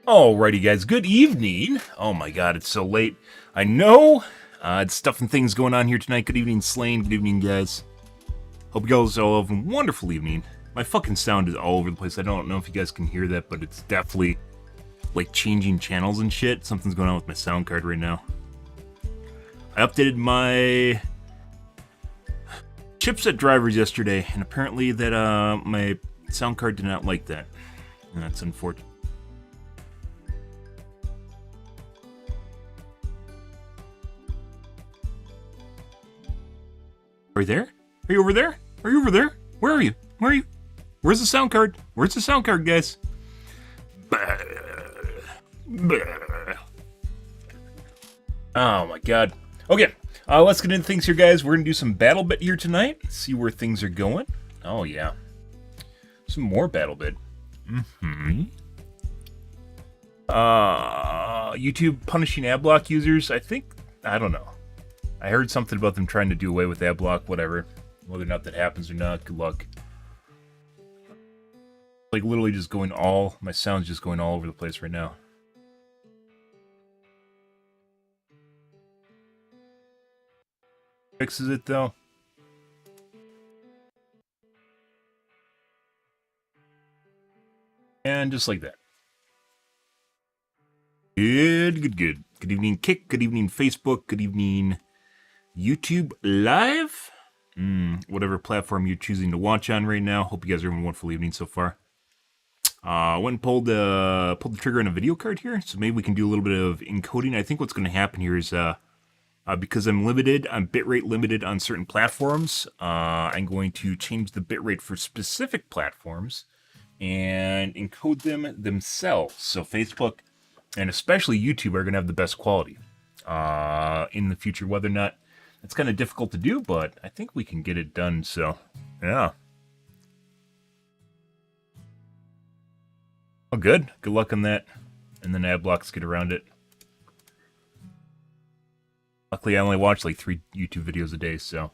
Alrighty, guys. Good evening. Oh my god, it's so late. I know. It's stuff and things going on here tonight. Good evening, Slane. Good evening, guys. Hope you guys all have a wonderful evening. My fucking sound is all over the place. I don't know if you guys can hear that, but it's definitely like changing channels and shit. Something's going on with my sound card right now. I updated my chipset drivers yesterday, and apparently that my sound card did not like that. And that's unfortunate. Are you there? Are you over there? Are you over there? Where are you? Where are you? Where's the sound card? Where's the sound card, guys? Oh my god. Okay, let's get into things here, guys. We're gonna do some BattleBit here tonight. See where things are going. Oh yeah. Some more BattleBit. YouTube punishing adblock users. I don't know. I heard something about them trying to do away with adblock, whatever. Whether or not that happens or not, good luck. Like literally just going my sound's just going all over the place right now. Fixes it though. And just like that. Good. Good evening, Kick. Good evening, Facebook. Good evening, YouTube Live. Whatever platform you're choosing to watch on right now. Hope you guys are having a wonderful evening so far. Went and pulled the trigger on a video card here, so maybe we can do a little bit of encoding. I think what's going to happen here is because I'm bitrate limited on certain platforms, I'm going to change the bitrate for specific platforms and encode them themselves. So Facebook and especially YouTube are going to have the best quality in the future. Whether or not it's kind of difficult to do, but I think we can get it done. So, yeah. Oh, good. Good luck on that. And then ad blocks get around it. Luckily, I only watch like 3 YouTube videos a day, so.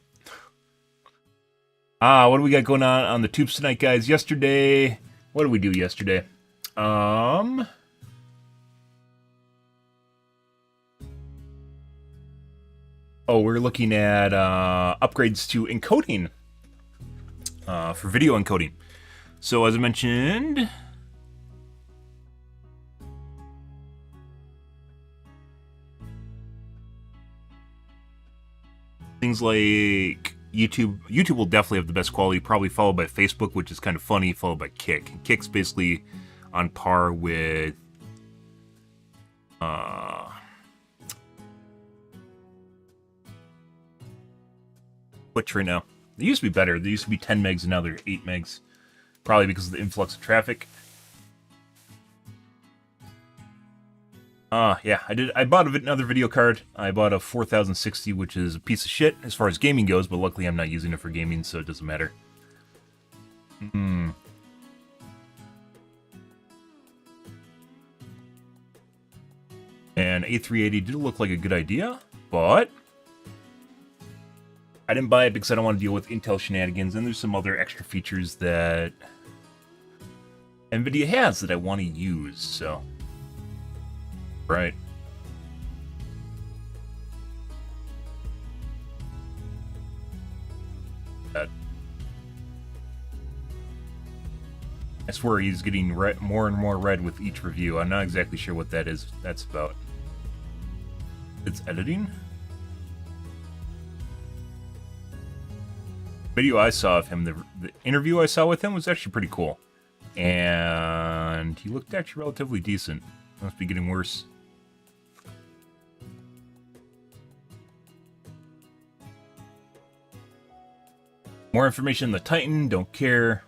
What do we got going on the tubes tonight, guys? Yesterday, what did we do yesterday? We're looking at upgrades to encoding for video encoding. So as I mentioned, things like YouTube will definitely have the best quality, probably followed by Facebook, which is kind of funny, followed by Kick. Kick's basically on par with Twitch right now. They used to be better. They used to be 10 megs and now they're 8 megs. Probably because of the influx of traffic. Yeah, I bought another video card. I bought a 4060, which is a piece of shit as far as gaming goes, but luckily I'm not using it for gaming, so it doesn't matter. And A380 did look like a good idea, but I didn't buy it because I don't want to deal with Intel shenanigans, and there's some other extra features that NVIDIA has that I want to use, so. Right. I swear he's getting more and more red with each review. I'm not exactly sure what that's about. It's editing? Video I saw of him, the interview I saw with him was actually pretty cool. And he looked actually relatively decent. Must be getting worse. More information on the Titan, don't care.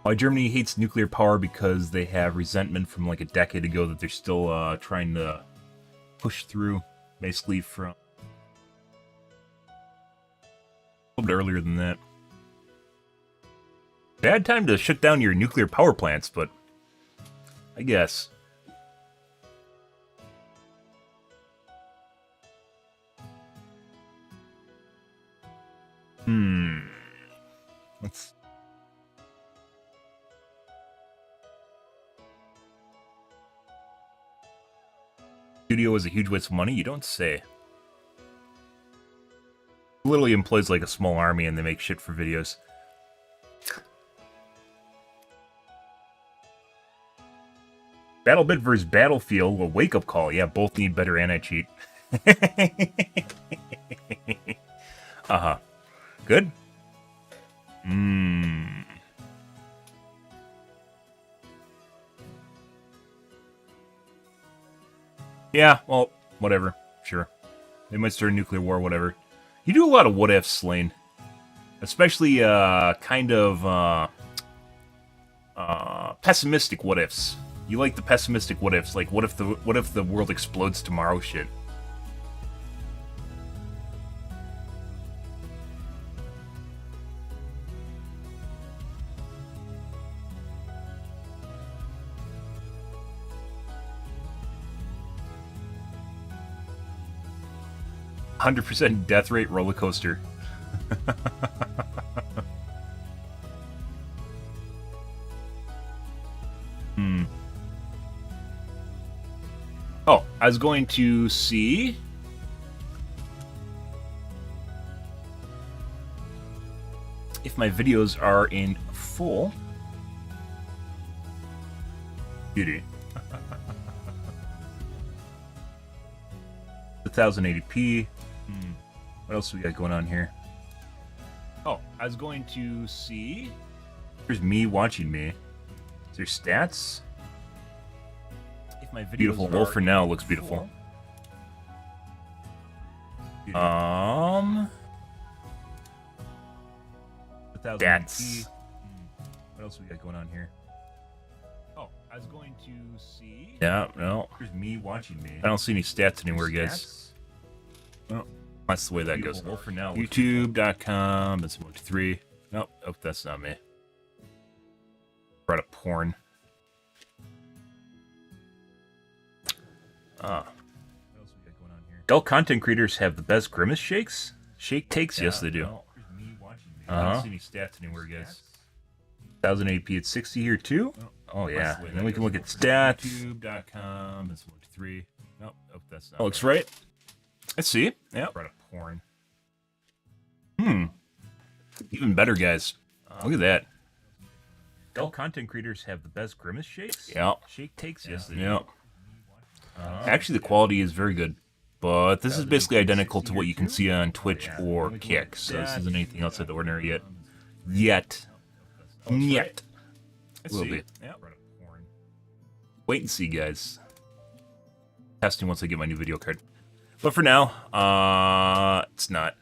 Why Germany hates nuclear power because they have resentment from like a decade ago that they're still trying to push through, basically from a little bit earlier than that. Bad time to shut down your nuclear power plants, but I guess. Let's Studio is a huge waste of money? You don't say. Literally employs like a small army and they make shit for videos. BattleBit versus Battlefield, a wake-up call. Yeah, both need better anti-cheat. Uh-huh. Good? Yeah, well, whatever. Sure. They might start a nuclear war, whatever. You do a lot of what-ifs, Lane. Especially, kind of, pessimistic what-ifs. You like the pessimistic what-ifs, like, what if the world explodes tomorrow shit. %, death rate roller coaster. Oh, I was going to see if my videos are in full. Beauty. 1080p. What else do we got going on here? Oh, I was going to see. There's me watching me. Is there stats? If my videos beautiful. Well, for now, it looks beautiful. Stats. What else we got going on here? Oh, I was going to see. Yeah, no. There's me watching me. I don't see any stats anywhere, guys. Oh. That's the way that goes. Well, for now, YouTube.com. That's 123. Nope. Oh, that's not me. Brought up porn. What else we got going on here? Adult content creators have the best Grimace shakes? Shake takes? Yeah, yes, they do. No. I don't see any stats anywhere, guys. 1080p at 60 here, too? Oh, yeah. And then we can look at stats. YouTube.com. That's 123. Nope. Oh, that's not. Oh, looks right. Let's see. Yeah. Brought up porn. Even better, guys. Look at that. Adult content creators have the best Grimace shakes? Yeah. Shake takes? Yes, they do. Yeah. Actually, the quality is very good. But this is basically identical to what you can see on Twitch or Kick. So this isn't anything else out of the ordinary yet. Yet. Will be. Wait and see, guys. Testing once I get my new video card. But for now, it's not.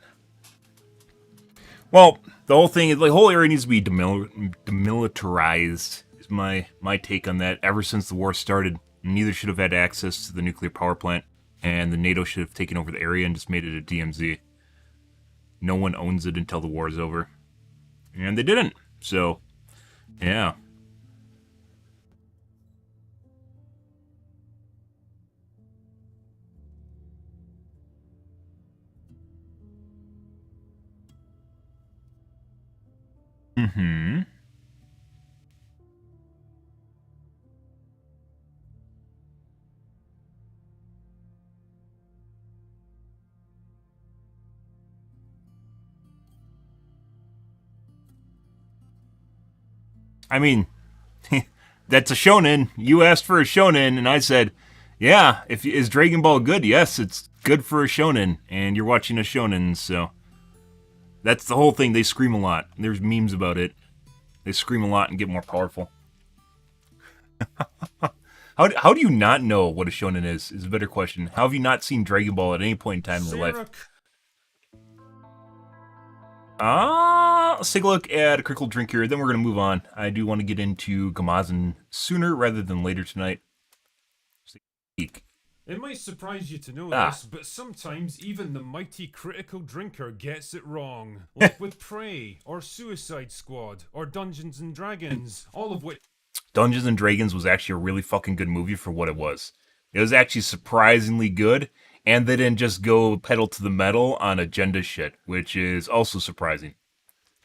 Well, the whole thing, the whole area needs to be demilitarized, is my take on that. Ever since the war started, neither should have had access to the nuclear power plant, and the NATO should have taken over the area and just made it a DMZ. No one owns it until the war is over. And they didn't. So, yeah. I mean, that's a shonen. You asked for a shonen, and I said, yeah, is Dragon Ball good? Yes, it's good for a shonen, and you're watching a shonen, so... That's the whole thing. They scream a lot. There's memes about it. They scream a lot and get more powerful. How do you not know what a shonen is a better question. How have you not seen Dragon Ball at any point in time in your life? Let's take a look at a critical drink here, then we're going to move on. I do want to get into Gamazin sooner rather than later tonight. It might surprise you to know this, but sometimes even the mighty critical drinker gets it wrong. Like with Prey, or Suicide Squad, or Dungeons & Dragons, all of which... Dungeons & Dragons was actually a really fucking good movie for what it was. It was actually surprisingly good, and they didn't just go pedal to the metal on agenda shit, which is also surprising.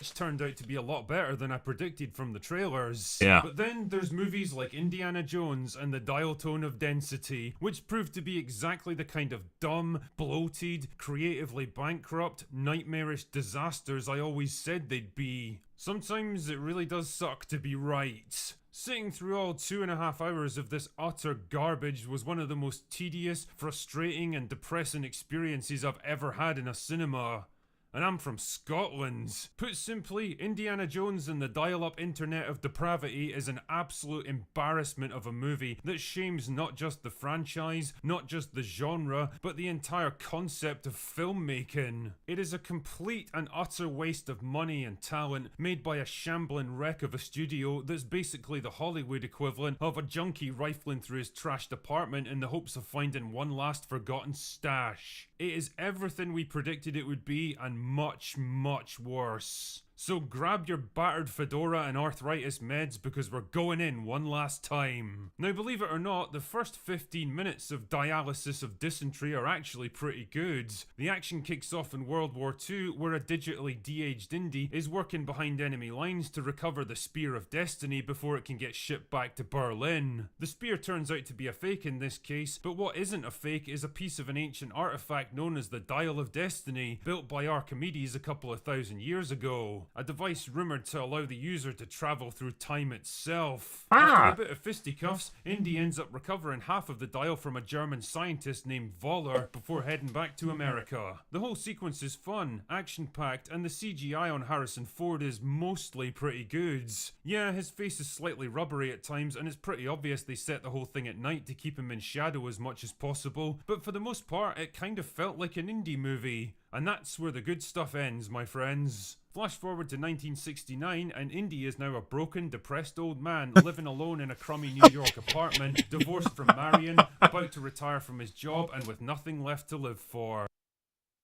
which turned out to be a lot better than I predicted from the trailers. Yeah. But then there's movies like Indiana Jones and the Dial Tone of Density, which proved to be exactly the kind of dumb, bloated, creatively bankrupt, nightmarish disasters I always said they'd be. Sometimes it really does suck to be right. Sitting through all 2.5 hours of this utter garbage was one of the most tedious, frustrating and depressing experiences I've ever had in a cinema. And I'm from Scotland. Put simply, Indiana Jones and the dial-up internet of depravity is an absolute embarrassment of a movie that shames not just the franchise, not just the genre, but the entire concept of filmmaking. It is a complete and utter waste of money and talent made by a shambling wreck of a studio that's basically the Hollywood equivalent of a junkie rifling through his trashed apartment in the hopes of finding one last forgotten stash. It is everything we predicted it would be and much, much worse. So grab your battered fedora and arthritis meds because we're going in one last time. Now believe it or not, the first 15 minutes of dialysis of dysentery are actually pretty good. The action kicks off in World War II where a digitally de-aged Indy is working behind enemy lines to recover the Spear of Destiny before it can get shipped back to Berlin. The spear turns out to be a fake in this case, but what isn't a fake is a piece of an ancient artifact known as the Dial of Destiny, built by Archimedes a couple of thousand years ago. A device rumoured to allow the user to travel through time itself. After a bit of fisticuffs, Indy ends up recovering half of the dial from a German scientist named Voller before heading back to America. The whole sequence is fun, action-packed, and the CGI on Harrison Ford is mostly pretty good. Yeah, his face is slightly rubbery at times, and it's pretty obvious they set the whole thing at night to keep him in shadow as much as possible, but for the most part, it kind of felt like an indie movie. And that's where the good stuff ends, my friends. Flash forward to 1969, and Indy is now a broken, depressed old man living alone in a crummy New York apartment, divorced from Marion, about to retire from his job, and with nothing left to live for.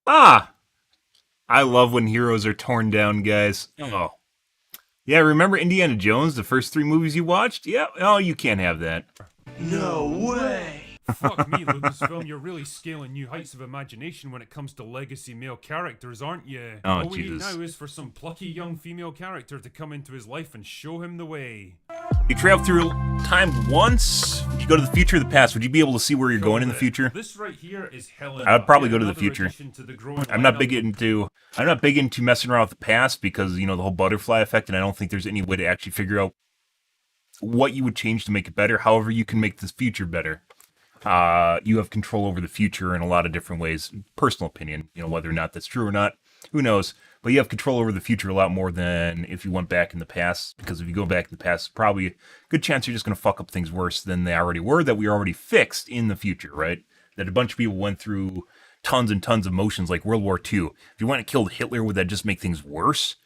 I love when heroes are torn down, guys. Oh. Yeah, remember Indiana Jones, the first 3 movies you watched? Yeah, oh, you can't have that. No way! Fuck me, Lucasfilm, you're really scaling new heights of imagination when it comes to legacy male characters, aren't you? Oh, All we need Jesus. now is for some plucky young female character to come into his life and show him the way. You travel through time once. Would you go to the future or the past? Would you be able to see where you're going in the future? This right here is Helen. I would probably go to the future. I'm not big into. into messing around with the past because, you know, the whole butterfly effect, and I don't think there's any way to actually figure out what you would change to make it better. However, you can make this future better. You have control over the future in a lot of different ways. Personal opinion, you know, whether or not that's true or not, who knows? But you have control over the future a lot more than if you went back in the past, because if you go back in the past, probably a good chance you're just going to fuck up things worse than they already were, that we already fixed in the future, right? That a bunch of people went through tons and tons of motions like World War II. If you went and killed Hitler, would that just make things worse?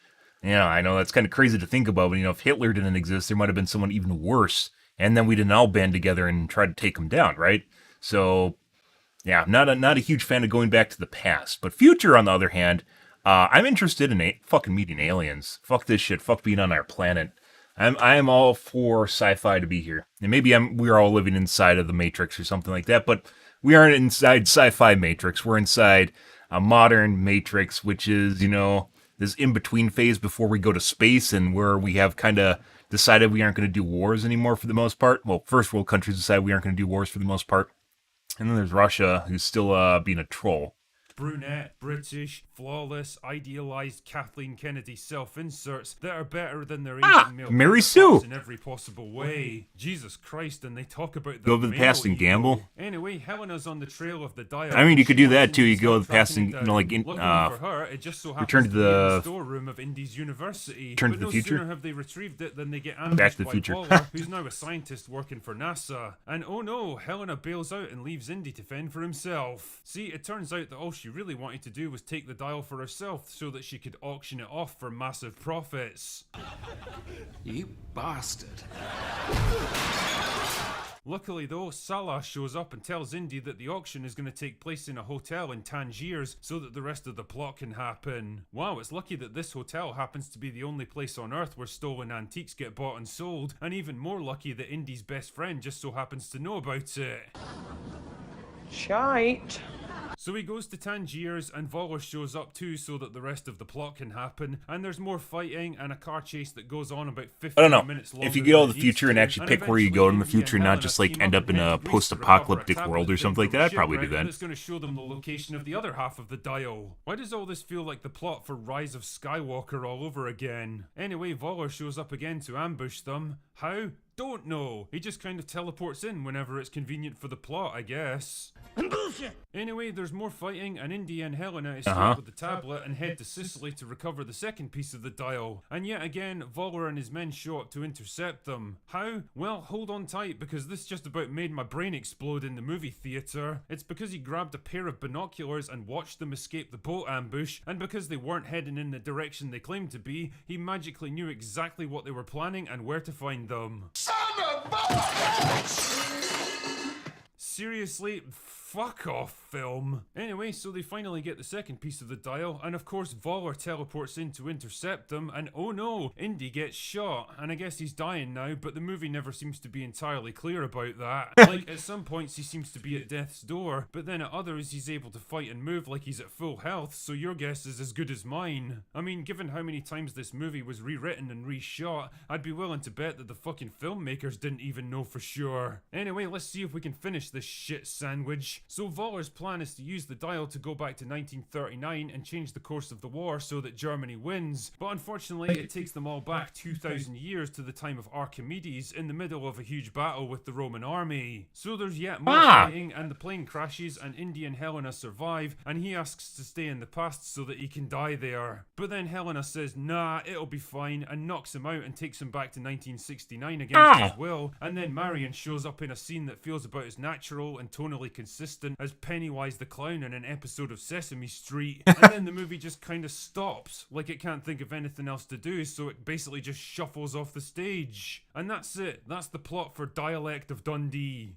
Yeah, I know that's kind of crazy to think about, but, you know, if Hitler didn't exist, there might have been someone even worse, and then we didn't all band together and try to take him down, right? So, yeah, not a huge fan of going back to the past. But future, on the other hand, I'm interested in fucking meeting aliens. Fuck this shit. Fuck being on our planet. I am all for sci-fi to be here. And maybe we're all living inside of the Matrix or something like that, but we aren't inside sci-fi Matrix. We're inside a modern Matrix, which is, you know, this in-between phase before we go to space, and where we have kind of decided we aren't going to do wars anymore for the most part. Well, first world countries decide we aren't going to do wars for the most part. And then there's Russia, who's still being a troll. Brunette, British, flawless, idealized Kathleen Kennedy self-inserts that are better than their Asian male Mary counterparts Sue! in every possible way. Jesus Christ, and they talk about Go to the past and gamble. Anyway, Helena's on the trail of the dial. I mean, you could do that too. You go to the past and, you know, like, for her, it just so return to be in the the storeroom of Indy's university. Return to But the no future. sooner have they retrieved it than they get ambushed Back to the by future. Waller, who's now a scientist working for NASA. And oh no, Helena bails out and leaves Indy to fend for himself. See, it turns out that all she really wanted to do was take the dial for herself so that she could auction it off for massive profits. You bastard. Luckily though, Salah shows up and tells Indy that the auction is going to take place in a hotel in Tangiers so that the rest of the plot can happen. Wow, it's lucky that this hotel happens to be the only place on Earth where stolen antiques get bought and sold, and even more lucky that Indy's best friend just so happens to know about it. Shite. So he goes to Tangiers and Voller shows up too so that the rest of the plot can happen, and there's more fighting and a car chase that goes on about 15 I don't know. minutes longer If you than go it to the needs future and to, actually pick where you go in the eventually future, Indy and not Helena just like team end up in and head a to Greece to post-apocalyptic recover a world or tablet something thing like from that, a I'd probably do shipwreck that. that's going to show them the location of the other half of the dial. Why does all this feel like the plot for Rise of Skywalker all over again? Anyway, Voller shows up again to ambush them. How? Don't know. He just kind of teleports in whenever it's convenient for the plot, I guess. Anyway, there's more fighting, and Indy and Helena escape with the tablet and head to Sicily to recover the second piece of the dial. And yet again, Voller and his men show up to intercept them. How? Well, hold on tight, because this just about made my brain explode in the movie theatre. It's because he grabbed a pair of binoculars and watched them escape the boat ambush, and because they weren't heading in the direction they claimed to be, he magically knew exactly what they were planning and where to find them. Seriously? Fuck off, film. Anyway, so they finally get the second piece of the dial, and of course Voller teleports in to intercept them, and oh no, Indy gets shot, and I guess he's dying now, but the movie never seems to be entirely clear about that. Like, at some points he seems to be at death's door, but then at others he's able to fight and move like he's at full health, so your guess is as good as mine. I mean, given how many times this movie was rewritten and reshot, I'd be willing to bet that the fucking filmmakers didn't even know for sure. Anyway, let's see if we can finish this shit sandwich. So Voller's plan is to use the dial to go back to 1939 and change the course of the war so that Germany wins, but unfortunately it takes them all back 2,000 years to the time of Archimedes in the middle of a huge battle with the Roman army. So there's yet more fighting, and the plane crashes, and Indy and Helena survive, and he asks to stay in the past so that he can die there. But then Helena says nah, it'll be fine, and knocks him out and takes him back to 1969 against his will, and then Marion shows up in a scene that feels about as natural and tonally consistent as Pennywise the Clown in an episode of Sesame Street, and then the movie just kind of stops, like it can't think of anything else to do, so it basically just shuffles off the stage. And that's it. That's the plot for Dialect of Dundee.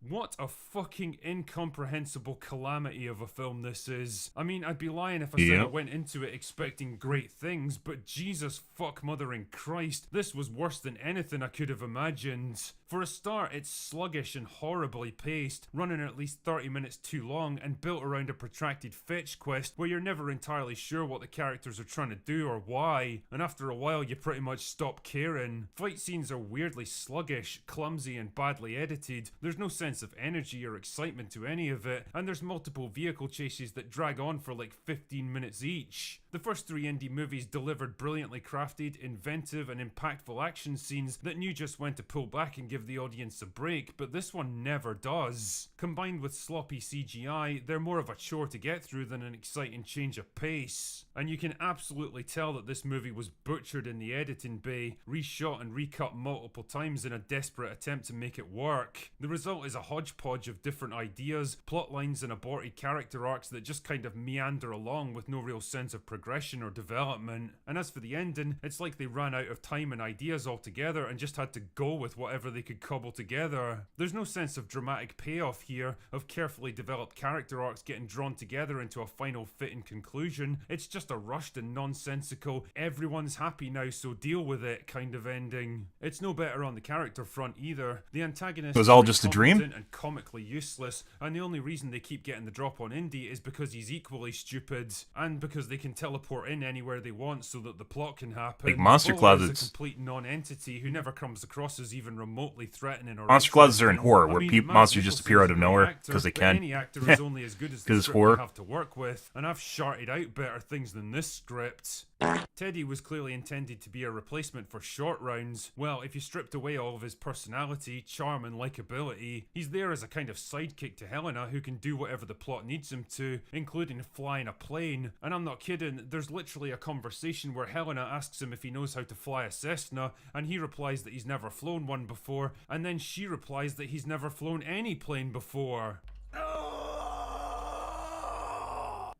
What a fucking incomprehensible calamity of a film this is. I mean, I'd be lying if I said I went into it expecting great things, but Jesus fuck mothering Christ, this was worse than anything I could have imagined. For a start, it's sluggish and horribly paced, running at least 30 minutes too long and built around a protracted fetch quest where you're never entirely sure what the characters are trying to do or why, and after a while you pretty much stop caring. Fight scenes are weirdly sluggish, clumsy and badly edited, there's no sense of energy or excitement to any of it, and there's multiple vehicle chases that drag on for like 15 minutes each. The first three Indy movies delivered brilliantly crafted, inventive and impactful action scenes that knew just when to pull back and give the audience a break, but this one never does. Combined with sloppy CGI, they're more of a chore to get through than an exciting change of pace. And you can absolutely tell that this movie was butchered in the editing bay, reshot and recut multiple times in a desperate attempt to make it work. The result is a hodgepodge of different ideas, plot lines and aborted character arcs that just kind of meander along with no real sense of progression or development. And as for the ending, it's like they ran out of time and ideas altogether and just had to go with whatever they could cobble together. There's no sense of dramatic payoff here, of carefully developed character arcs getting drawn together into a final fitting conclusion. It's just a rushed and nonsensical, everyone's happy now so deal with it kind of ending. It's no better on the character front either. The antagonist was all just a dream? And comically useless, and the only reason they keep getting the drop on Indy is because he's equally stupid, and because they can teleport in anywhere they want so that the plot can happen. Like monster Voller closets. is a complete non-entity who never comes across as even remotely threatening or Monster closets are in interesting. horror, I where mean, Mads monsters just Mikkelsen's appear out a of great nowhere actor, because they but can. any actor is only as good as the it's script horror. they have to work with, and I've sharted out better things than this script. Teddy was clearly intended to be a replacement for Short Rounds. Well, if you stripped away all of his personality, charm and likability, he's there as a kind of sidekick to Helena who can do whatever the plot needs him to, including flying a plane. And I'm not kidding, there's literally a conversation where Helena asks him if he knows how to fly a Cessna, and he replies that he's never flown one before, and then she replies that he's never flown any plane before.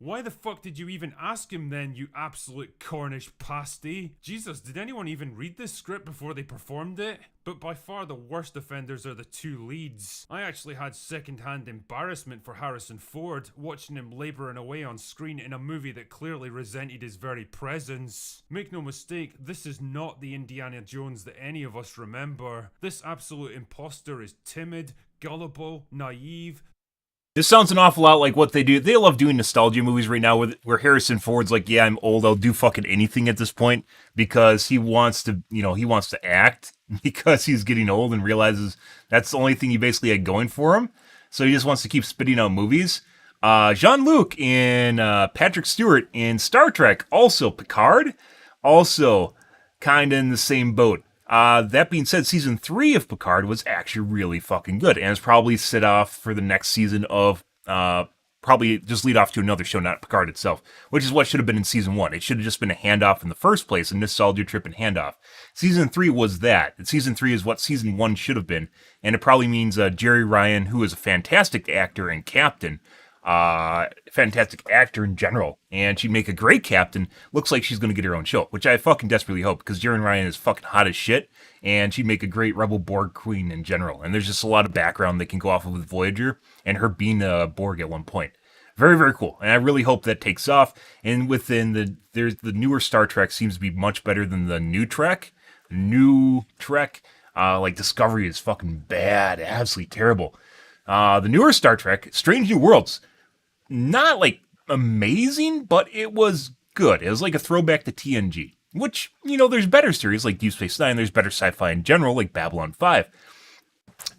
Why the fuck did you even ask him then, you absolute Cornish pasty? Jesus, did anyone even read this script before they performed it? But by far the worst offenders are the two leads. I actually had second-hand embarrassment for Harrison Ford, watching him labouring away on screen in a movie that clearly resented his very presence. Make no mistake, this is not the Indiana Jones that any of us remember. This absolute imposter is timid, gullible, naive, This sounds an awful lot like what they do. They love doing nostalgia movies right now where Harrison Ford's like, yeah, I'm old. I'll do fucking anything at this point because he wants to, he wants to act because he's getting old and realizes that's the only thing he basically had going for him. So he just wants to keep spitting out movies. Jean-Luc and Patrick Stewart in Star Trek, also Picard, also kind of in the same boat. That being said, season 3 of Picard was actually really fucking good, and it's probably set off for the next season of, probably just lead off to another show, not Picard itself, which is what should have been in season 1. It should have just been a handoff in the first place, a nostalgia trip and handoff. Season 3 was that. And season 3 is what season 1 should have been, and it probably means Jerry Ryan, who is a fantastic actor and captain, fantastic actor in general, and she'd make a great captain. Looks like she's going to get her own show, which I fucking desperately hope, because Jerry Ryan is fucking hot as shit, and she'd make a great Rebel Borg queen in general. And there's just a lot of background they can go off of with Voyager, and her being a Borg at one point. Very, very cool, and I really hope that takes off. And there's the newer Star Trek seems to be much better than the new Trek. Like Discovery is fucking bad, absolutely terrible. The newer Star Trek, Strange New Worlds, not like amazing, but it was good. It was like a throwback to TNG, which, there's better series like Deep Space Nine. There's better sci-fi in general like Babylon 5.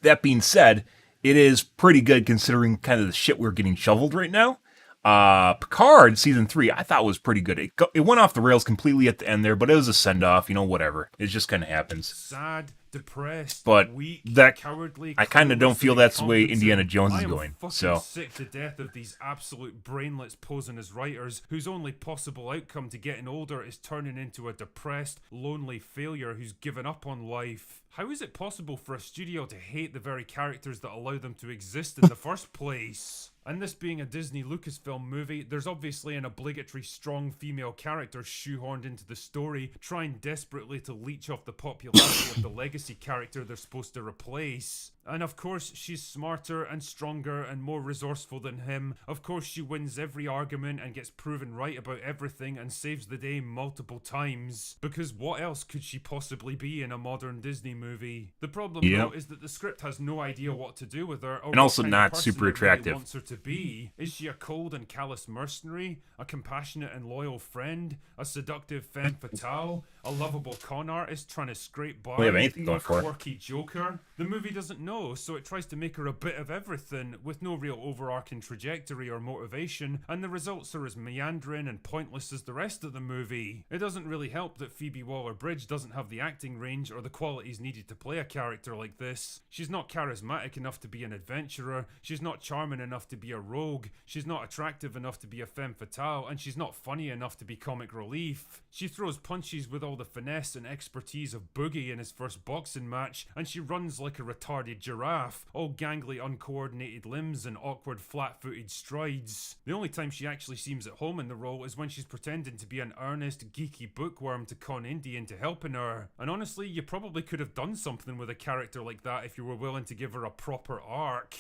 That being said, it is pretty good considering kind of the shit we're getting shoveled right now. Picard season 3, I thought was pretty good. It went off the rails completely at the end there, but it was a send-off, whatever. It just kind of happens. Sad, depressed, but weak, that cowardly, I kind of don't feel that's the way Indiana Jones is going. So sick to death of these absolute brainlets posing as writers, whose only possible outcome to getting older is turning into a depressed, lonely failure who's given up on life. How is it possible for a studio to hate the very characters that allow them to exist in the first place? And this being a Disney Lucasfilm movie, there's obviously an obligatory strong female character shoehorned into the story, trying desperately to leech off the popularity of the legacy character they're supposed to replace. And of course, she's smarter and stronger and more resourceful than him. Of course, she wins every argument and gets proven right about everything and saves the day multiple times. Because what else could she possibly be in a modern Disney movie? The problem, though, is that the script has no idea what to do with her, or and also what kind not of person super it really attractive. wants her to be. Is she a cold and callous mercenary? A compassionate and loyal friend? A seductive femme fatale? A lovable con artist trying to scrape by? We have anything going a for it. quirky joker? The movie doesn't know, so it tries to make her a bit of everything, with no real overarching trajectory or motivation, and the results are as meandering and pointless as the rest of the movie. It doesn't really help that Phoebe Waller-Bridge doesn't have the acting range or the qualities needed to play a character like this. She's not charismatic enough to be an adventurer, she's not charming enough to be a rogue, she's not attractive enough to be a femme fatale, and she's not funny enough to be comic relief. She throws punches with all the finesse and expertise of Boogie in his first boxing match, and she runs like a retarded giraffe, all gangly uncoordinated limbs and awkward flat-footed strides. The only time she actually seems at home in the role is when she's pretending to be an earnest, geeky bookworm to con Indy into helping her. And honestly, you probably could have done something with a character like that if you were willing to give her a proper arc.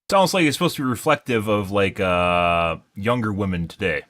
Sounds like it's supposed to be reflective of like younger women today.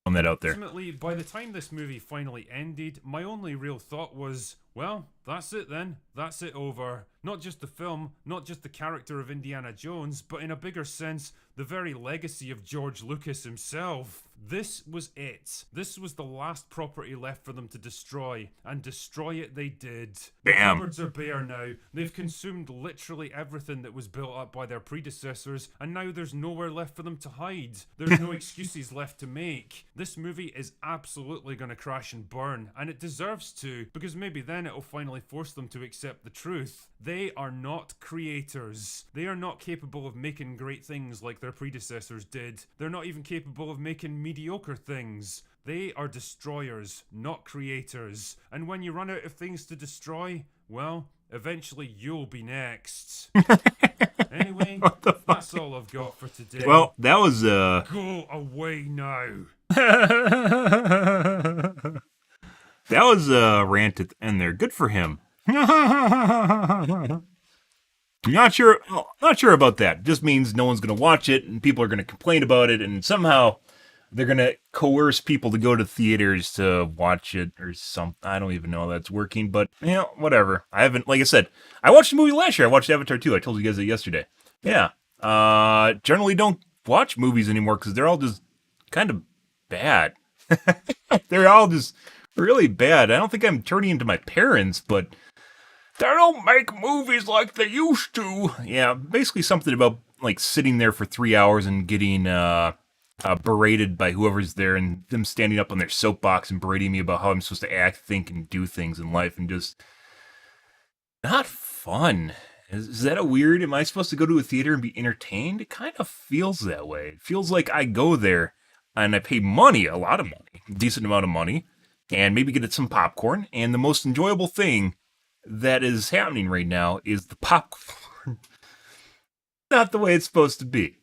On that out there. Ultimately, by the time this movie finally ended, my only real thought was, well, that's it then. That's it over. Not just the film, not just the character of Indiana Jones, but in a bigger sense, the very legacy of George Lucas himself. This was it. This was the last property left for them to destroy, and destroy it they did. The Bam. cupboards are bare now. They've consumed literally everything that was built up by their predecessors, and now there's nowhere left for them to hide. There's no excuses left to make. This movie is absolutely going to crash and burn, and it deserves to, because maybe then it'll finally force them to accept the truth. They are not creators. They are not capable of making great things like their predecessors did. They're not even capable of making mediocre things. They are destroyers, not creators. And when you run out of things to destroy, well, eventually you'll be next. Anyway, that's all I've got for today. Well, that was Go away now. that was a rant at the end there. Good for him. Not sure about that. Just means no one's going to watch it, and people are going to complain about it, and somehow they're going to coerce people to go to theaters to watch it or something. I don't even know how that's working, but, whatever. I haven't, like I said, I watched the movie last year. I watched Avatar 2. I told you guys that yesterday. Yeah, Generally don't watch movies anymore because they're all just kind of bad. They're all just really bad. I don't think I'm turning into my parents, but they don't make movies like they used to. Yeah, basically something about like sitting there for 3 hours and getting berated by whoever's there, and them standing up on their soapbox and berating me about how I'm supposed to act, think, and do things in life, and just not fun. Is that a weird? Am I supposed to go to a theater and be entertained? It kind of feels that way. It feels like I go there and I pay money, a lot of money, a decent amount of money, and maybe get some popcorn. And the most enjoyable thing that is happening right now is the popcorn. Not the way it's supposed to be.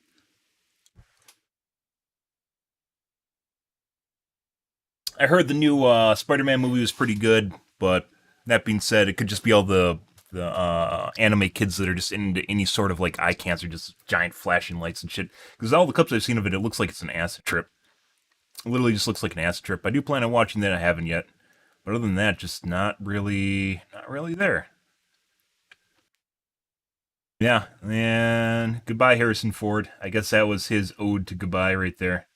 I heard the new Spider-Man movie was pretty good, but that being said, it could just be all the anime kids that are just into any sort of like eye cancer, just giant flashing lights and shit. Because all the clips I've seen of it, it looks like it's an acid trip. It literally just looks like an acid trip. I do plan on watching that. I haven't yet, but other than that, just not really there. Yeah, and goodbye, Harrison Ford. I guess that was his ode to goodbye right there.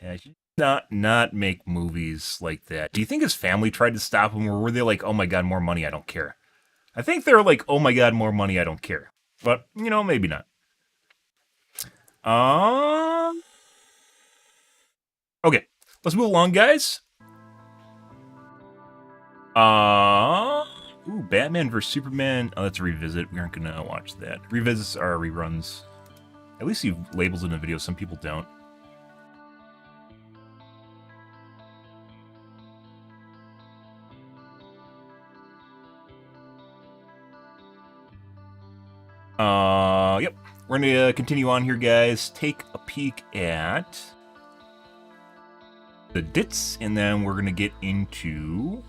Yeah, he should not make movies like that. Do you think his family tried to stop him, or were they like, oh my god, more money, I don't care? I think they're like, oh my god, more money, I don't care. But, you know, maybe not. Okay, let's move along, guys. Batman vs. Superman. Oh, that's a revisit. We aren't gonna watch that. Revisits are reruns. At least he labels it in the video. Some people don't. Yep. We're gonna continue on here, guys. Take a peek at the dits, and then we're gonna get into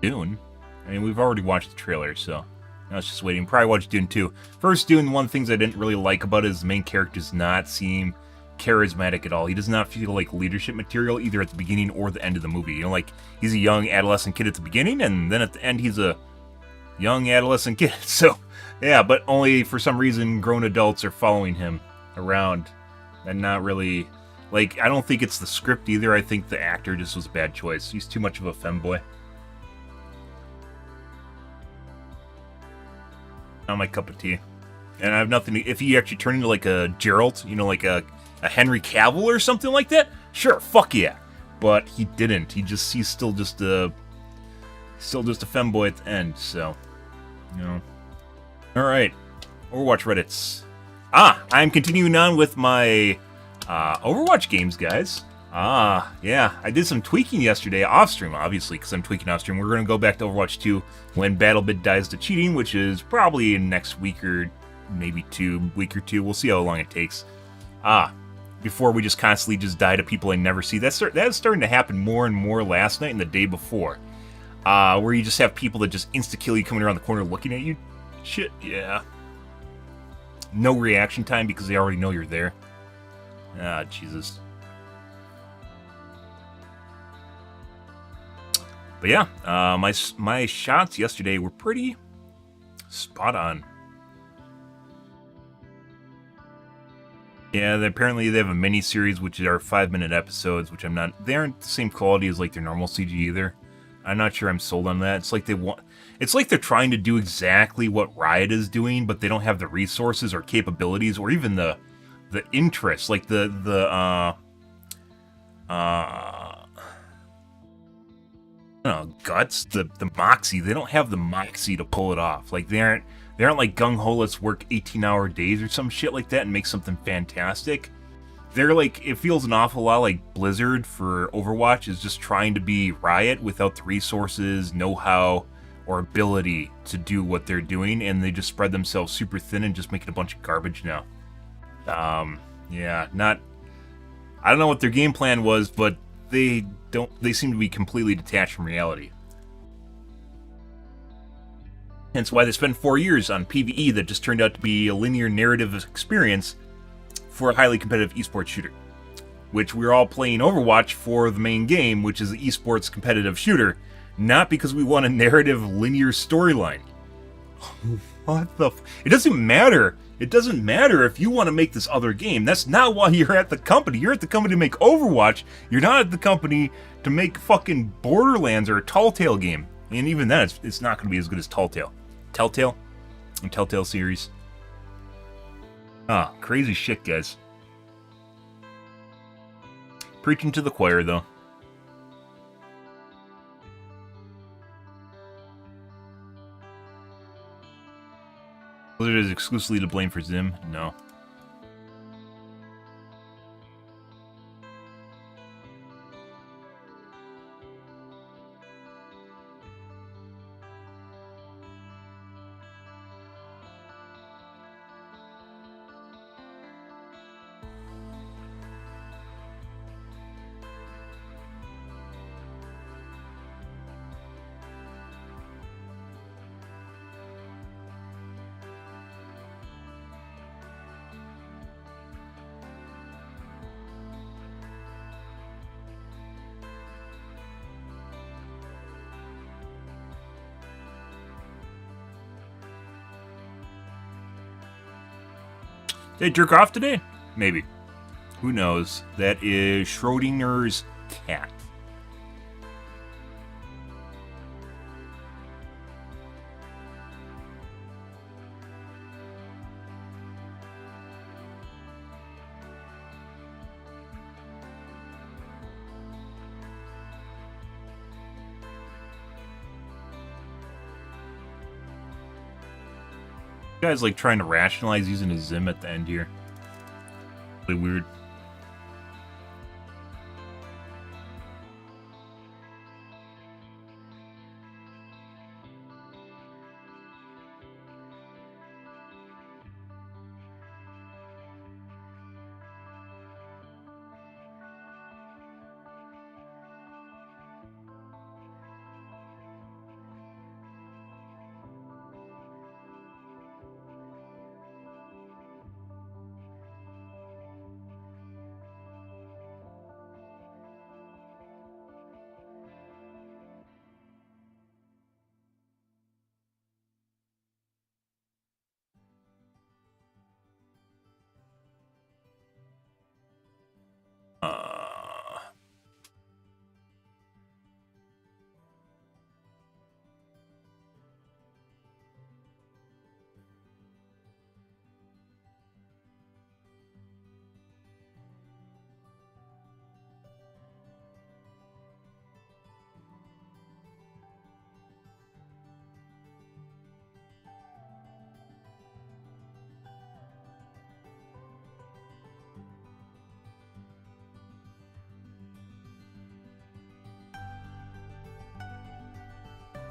Dune. I mean, we've already watched the trailer, so now it's just waiting. Probably watch Dune 2. First, Dune, one of the things I didn't really like about it is the main character does not seem charismatic at all. He does not feel like leadership material either at the beginning or the end of the movie. You know, like, he's a young adolescent kid at the beginning, and then at the end he's a young adolescent kid. So, yeah, but only for some reason grown adults are following him around and not really... Like, I don't think it's the script either. I think the actor just was a bad choice. He's too much of a femboy. Not my cup of tea. And I have nothing to... If he actually turned into like a Geralt, you know, like a Henry Cavill or something like that, sure, fuck yeah. But he didn't. He's still just a femboy at the end, so, you know. Alright. Overwatch Reddits. I'm continuing on with my Overwatch games, guys. Yeah, I did some tweaking yesterday, off-stream, obviously, because I'm tweaking off-stream. We're going to go back to Overwatch 2 when BattleBit dies to cheating, which is probably in next week or maybe week or two. We'll see how long it takes. Before we just constantly just die to people I never see. That's starting to happen more and more last night and the day before. Where you just have people that just insta-kill you coming around the corner looking at you. Shit, yeah. No reaction time because they already know you're there. Jesus. But yeah, my shots yesterday were pretty spot on. Yeah, apparently they have a mini-series, which are 5-minute episodes, which they aren't the same quality as like their normal CG either. I'm not sure I'm sold on that. It's like they're trying to do exactly what Riot is doing, but they don't have the resources or capabilities or even the interest, like the guts, the moxie. They don't have the moxie to pull it off. Like they aren't like gung-ho, let's work 18-hour days or some shit like that and make something fantastic. They're like, it feels an awful lot like Blizzard for Overwatch is just trying to be Riot without the resources, know-how, or ability to do what they're doing, and they just spread themselves super thin and just making a bunch of garbage now. Yeah, I don't know what their game plan was, but they seem to be completely detached from reality. Hence why they spent 4 years on PvE that just turned out to be a linear narrative experience for a highly competitive esports shooter. Which we're all playing Overwatch for the main game, which is the esports competitive shooter, not because we want a narrative linear storyline. What the it doesn't matter. It doesn't matter if you want to make this other game. That's not why you're at the company. You're at the company to make Overwatch. You're not at the company to make fucking Borderlands or a Telltale game. And even then, it's not going to be as good as Telltale. Telltale? And Telltale series. Ah, crazy shit, guys. Preaching to the choir, though. Blizzard is exclusively to blame for Zim? No. Did they jerk off today? Maybe. Who knows? That is Schrodinger's cat. You guys like trying to rationalize using a Zim at the end here. Really weird.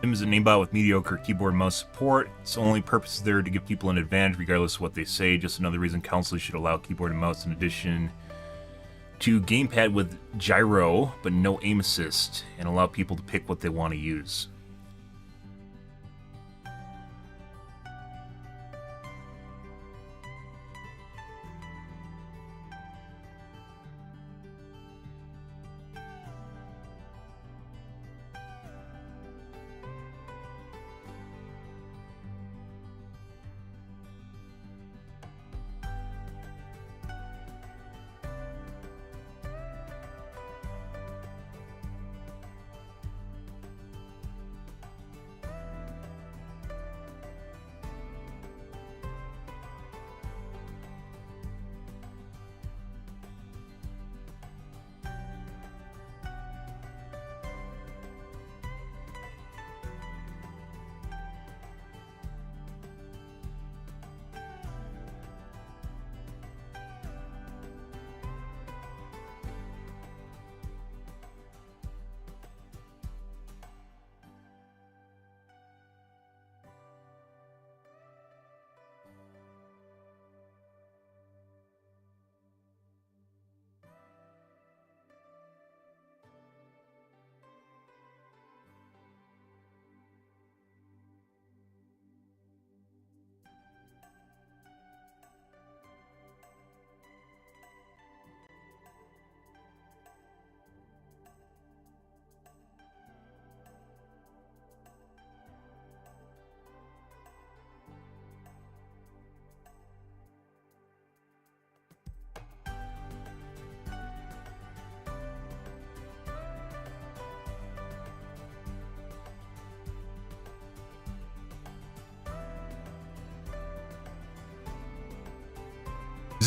Zim is a namebot with mediocre keyboard and mouse support. Its only purpose is there to give people an advantage regardless of what they say. Just another reason consoles should allow keyboard and mouse in addition to gamepad with gyro, but no aim assist, and allow people to pick what they want to use.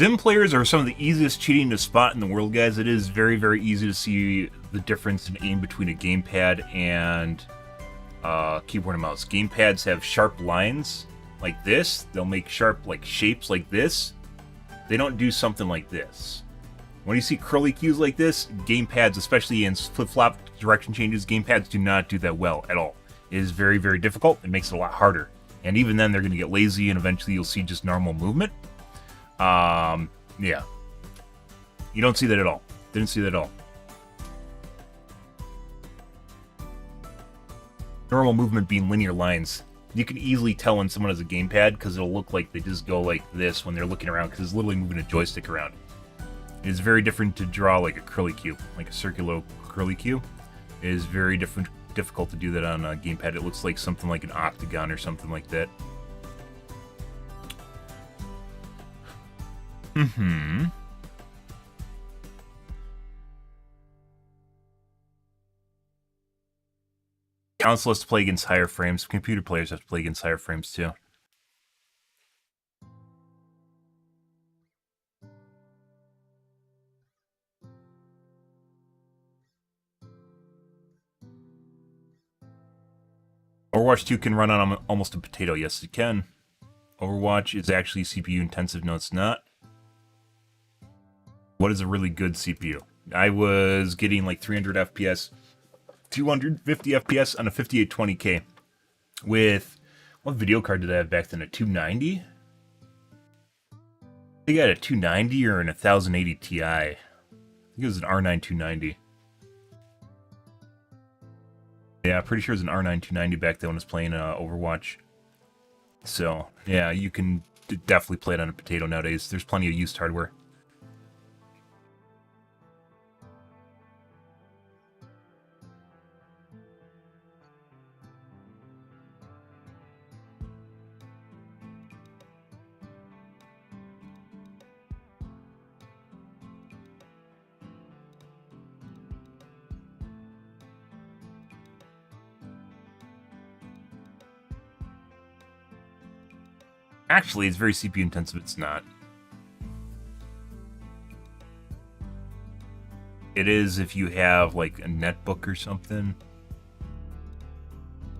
Zim players are some of the easiest cheating to spot in the world, guys. It is very, very easy to see the difference in aim between a gamepad and keyboard and mouse. Gamepads have sharp lines like this. They'll make sharp like shapes like this. They don't do something like this. When you see curly cues like this, gamepads, especially in flip-flop direction changes, gamepads do not do that well at all. It is very, very difficult. It makes it a lot harder. And even then, they're going to get lazy, and eventually you'll see just normal movement. Yeah. You don't see that at all. Didn't see that at all. Normal movement being linear lines. You can easily tell when someone has a gamepad because it'll look like they just go like this when they're looking around because it's literally moving a joystick around. It's very different to draw like a curly cue, like a circular curly cue. It is very difficult to do that on a gamepad. It looks like something like an octagon or something like that. Console has to play against higher frames. Computer players have to play against higher frames too. Overwatch 2 can run on almost a potato. Yes, it can. Overwatch is actually CPU intensive. No, it's not. What is a really good CPU? I was getting like 300 FPS, 250 FPS on a 5820K. With, what video card did I have back then? A 290? I think I had a 290 or an 1080 Ti. I think it was an R9 290. Yeah, pretty sure it was an R9 290 back then when I was playing Overwatch. So, yeah, you can definitely play it on a potato nowadays. There's plenty of used hardware. Actually, it's very CPU intensive. It's not. It is if you have like a netbook or something.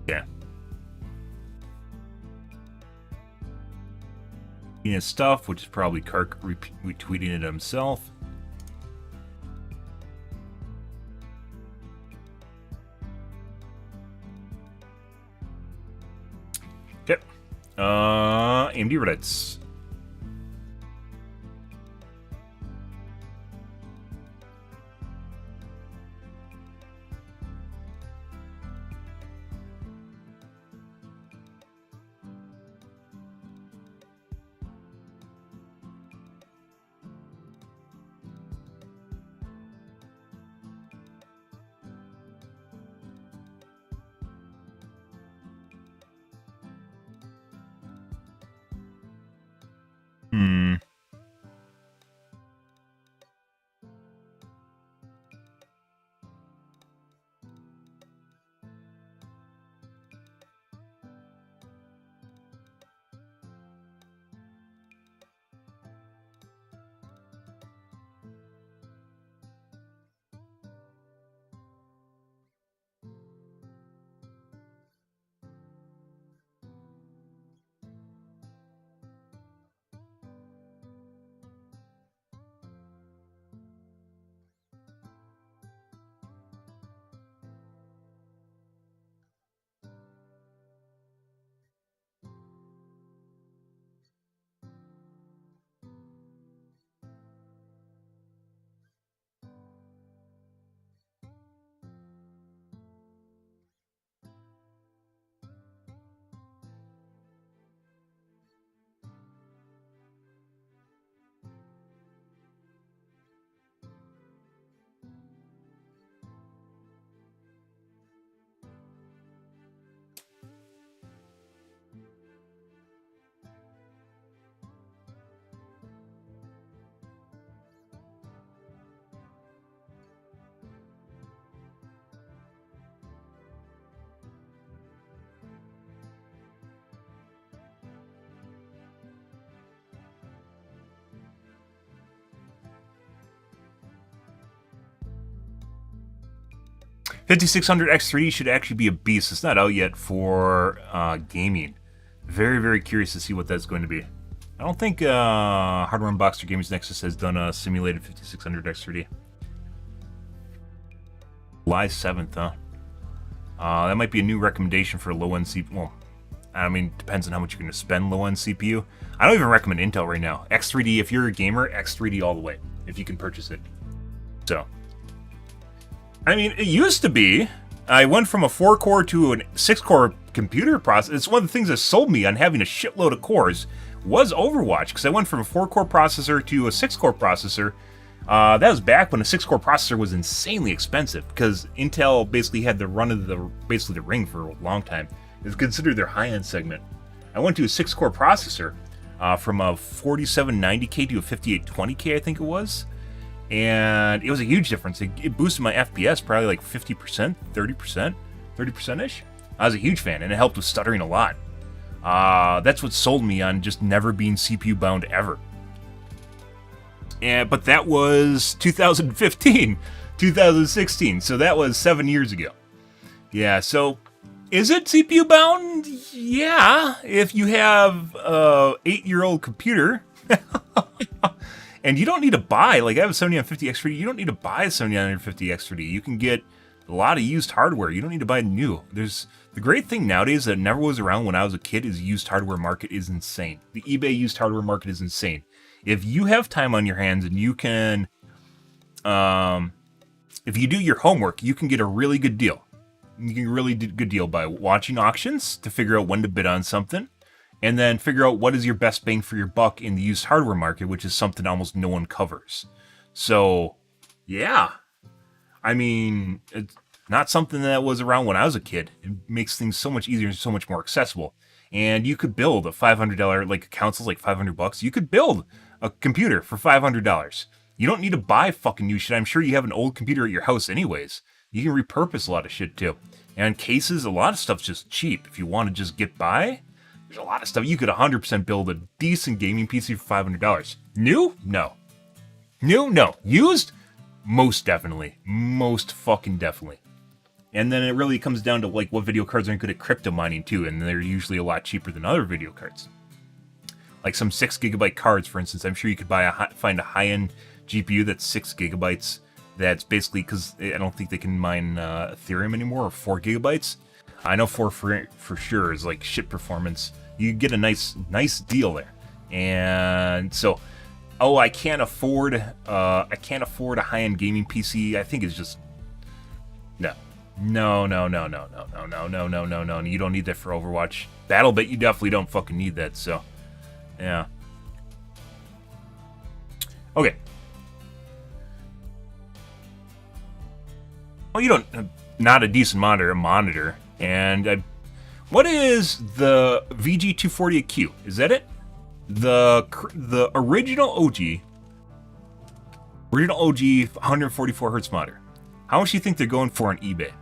Yeah. His stuff, which is probably Kark retweeting it himself. Okay. AMD Reddits. 5600 X3D should actually be a beast. It's not out yet for gaming. Very, very curious to see what that's going to be. I don't think Hardware Unboxed or Gamers Nexus has done a simulated 5600 X3D. July 7th, huh? That might be a new recommendation for low-end CPU. Well, I mean, depends on how much you're going to spend low-end CPU. I don't even recommend Intel right now. X3D, if you're a gamer, X3D all the way, if you can purchase it. So, I mean, it used to be, I went from a 4-core to a 6-core computer processor. It's one of the things that sold me on having a shitload of cores was Overwatch, because I went from a 4-core processor to a 6-core processor. That was back when a 6-core processor was insanely expensive, because Intel basically had the run of the ring for a long time. It was considered their high-end segment. I went to a 6-core processor from a 4790K to a 5820K, I think it was. And it was a huge difference. It boosted my FPS probably like 50%, 30%-ish. I was a huge fan, and it helped with stuttering a lot. That's what sold me on just never being CPU bound ever. But that was 2015, 2016, so that was 7 years ago. Yeah, so is it CPU bound? Yeah, if you have a 8-year-old computer. And you don't need to buy, like I have a 7950 X3D, you don't need to buy a 7950 X3D. You can get a lot of used hardware. You don't need to buy new. There's the great thing nowadays that never was around when I was a kid is used hardware market is insane. The eBay used hardware market is insane. If you have time on your hands and you can, if you do your homework, you can get a really good deal. You can get a really good deal by watching auctions to figure out when to bid on something. And then figure out what is your best bang for your buck in the used hardware market, which is something almost no one covers. So, yeah. I mean, it's not something that was around when I was a kid. It makes things so much easier and so much more accessible. And you could build a $500, like a console's like $500. You could build a computer for $500. You don't need to buy fucking new shit. I'm sure you have an old computer at your house anyways. You can repurpose a lot of shit too. And cases, a lot of stuff's just cheap. If you want to just get by, there's a lot of stuff. You could 100% build a decent gaming PC for $500. New? No. New? No. Used? Most definitely. Most fucking definitely. And then it really comes down to like what video cards are good at crypto mining too, and they're usually a lot cheaper than other video cards. Like some 6GB cards, for instance. I'm sure you could find a high-end GPU that's 6GB. That's basically because I don't think they can mine Ethereum anymore, or 4GB. I know 4 for sure is like shit performance. You get a nice deal there. And so, I can't afford a high-end gaming PC. I think it's just no. You don't need that for Overwatch. BattleBit, you definitely don't fucking need that. So, yeah. Okay. Well, you don't. Not a decent monitor. And what is the VG248Q? Is that it? The original OG 144 Hz monitor. How much do you think they're going for on eBay?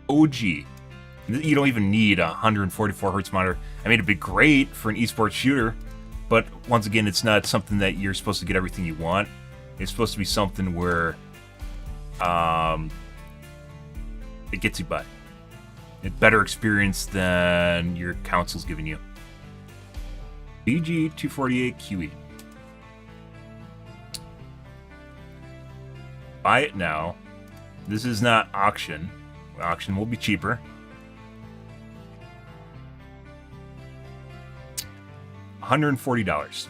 OG. You don't even need a 144 Hz monitor. I mean, it'd be great for an esports shooter, but once again, it's not something that you're supposed to get everything you want. It's supposed to be something where it gets you by. A better experience than your console's giving you. VG248QE. Buy it now. This is not auction. Auction will be cheaper. $140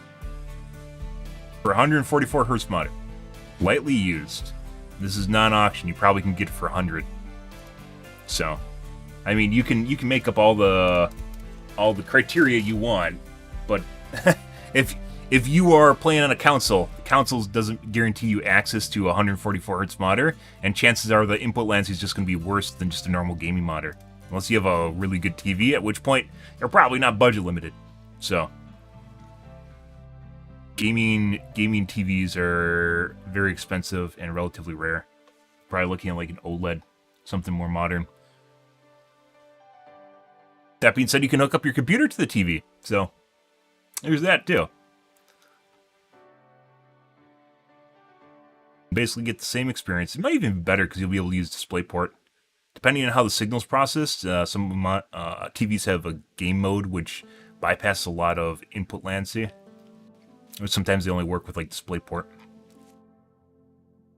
for 144 Hz monitor, lightly used. This is non-auction. You probably can get it for $100. So, I mean, you can make up all the criteria you want, but if you are playing on a console, the console doesn't guarantee you access to a 144 Hz monitor, and chances are the input latency is just going to be worse than just a normal gaming monitor, unless you have a really good TV, at which point you're probably not budget limited. So, gaming TVs are very expensive and relatively rare. Probably looking at like an OLED, something more modern. That being said, you can hook up your computer to the TV, so there's that too. Basically get the same experience. It might even be better because you'll be able to use DisplayPort. Depending on how the signal's processed, some of my TVs have a game mode which bypasses a lot of input latency. Or sometimes they only work with like DisplayPort.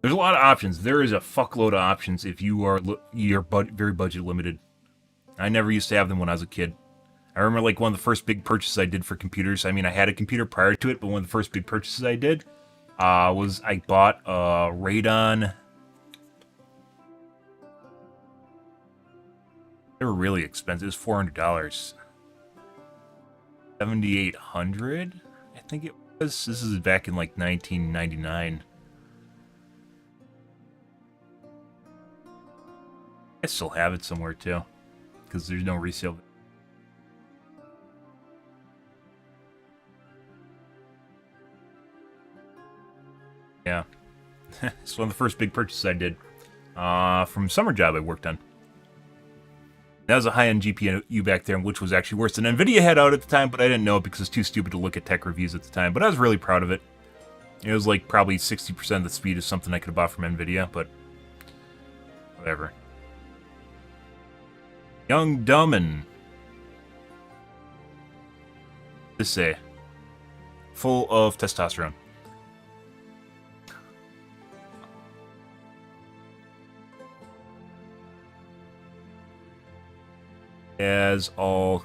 There's a lot of options. There is a fuckload of options if you're very budget limited. I never used to have them when I was a kid. I remember like one of the first big purchases I did for computers. I mean, I had a computer prior to it, but one of the first big purchases I did was I bought a Radeon. They were really expensive. It was $400. 7,800, I think it was. This is back in like 1999. I still have it somewhere too, because there's no resale. Yeah, it's one of the first big purchases I did from summer job I worked on. That was a high-end GPU back there, which was actually worse than NVIDIA had out at the time, but I didn't know it because I was too stupid to look at tech reviews at the time. But I was really proud of it. It was like probably 60% of the speed of something I could have bought from NVIDIA, but whatever. Young, dumb, and to say, full of testosterone. As all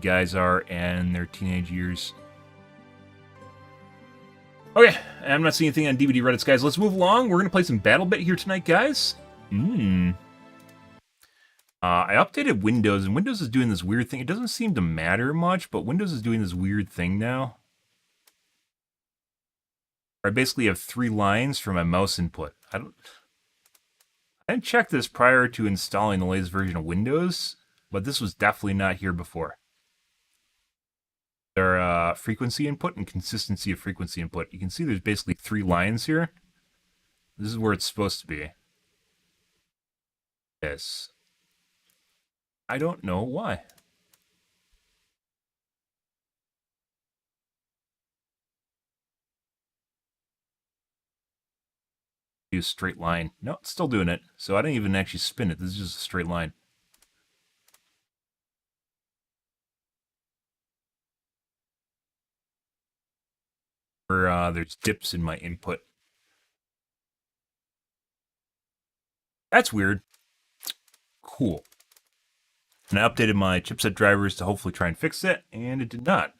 guys are in their teenage years. Okay, I'm not seeing anything on DVD Reddits, guys. Let's move along. We're going to play some BattleBit here tonight, guys. I updated Windows, and Windows is doing this weird thing. It doesn't seem to matter much, but Windows is doing this weird thing now. I basically have 3 lines for my mouse input. I didn't check this prior to installing the latest version of Windows, but this was definitely not here before. There frequency input and consistency of frequency input. You can see there's basically 3 lines here. This is where it's supposed to be. Yes. I don't know why. Do a straight line. No, it's still doing it. So I didn't even actually spin it. This is just a straight line. Where there's dips in my input. That's weird. Cool. And I updated my chipset drivers to hopefully try and fix it, and it did not.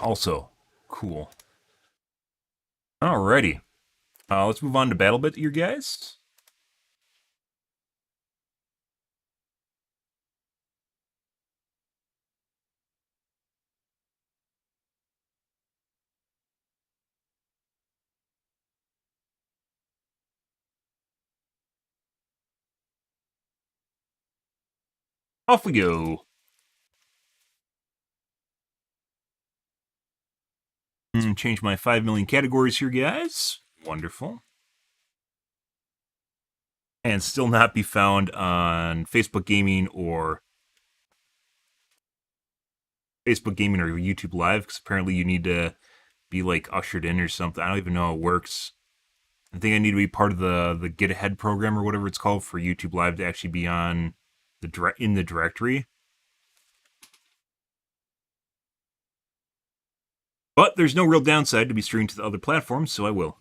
Also, cool. Alrighty. Let's move on to BattleBit, you guys. Off we go. Change my 5 million categories here, guys. Wonderful. And still not be found on Facebook Gaming or YouTube Live, because apparently you need to be like ushered in or something. I don't even know how it works. I think I need to be part of the Get Ahead program or whatever it's called for YouTube Live to actually be on in the directory. But there's no real downside to be streaming to the other platforms, so I will.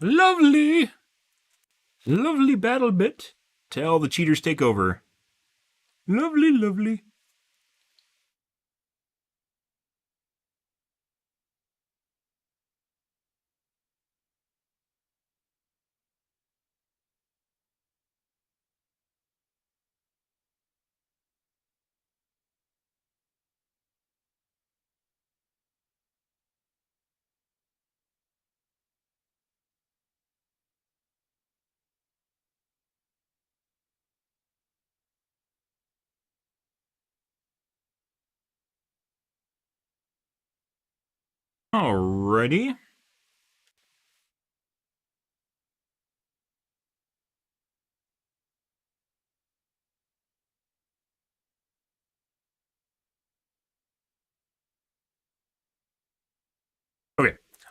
Lovely. Lovely BattleBit. Tell the cheaters take over. Lovely, lovely. Alrighty.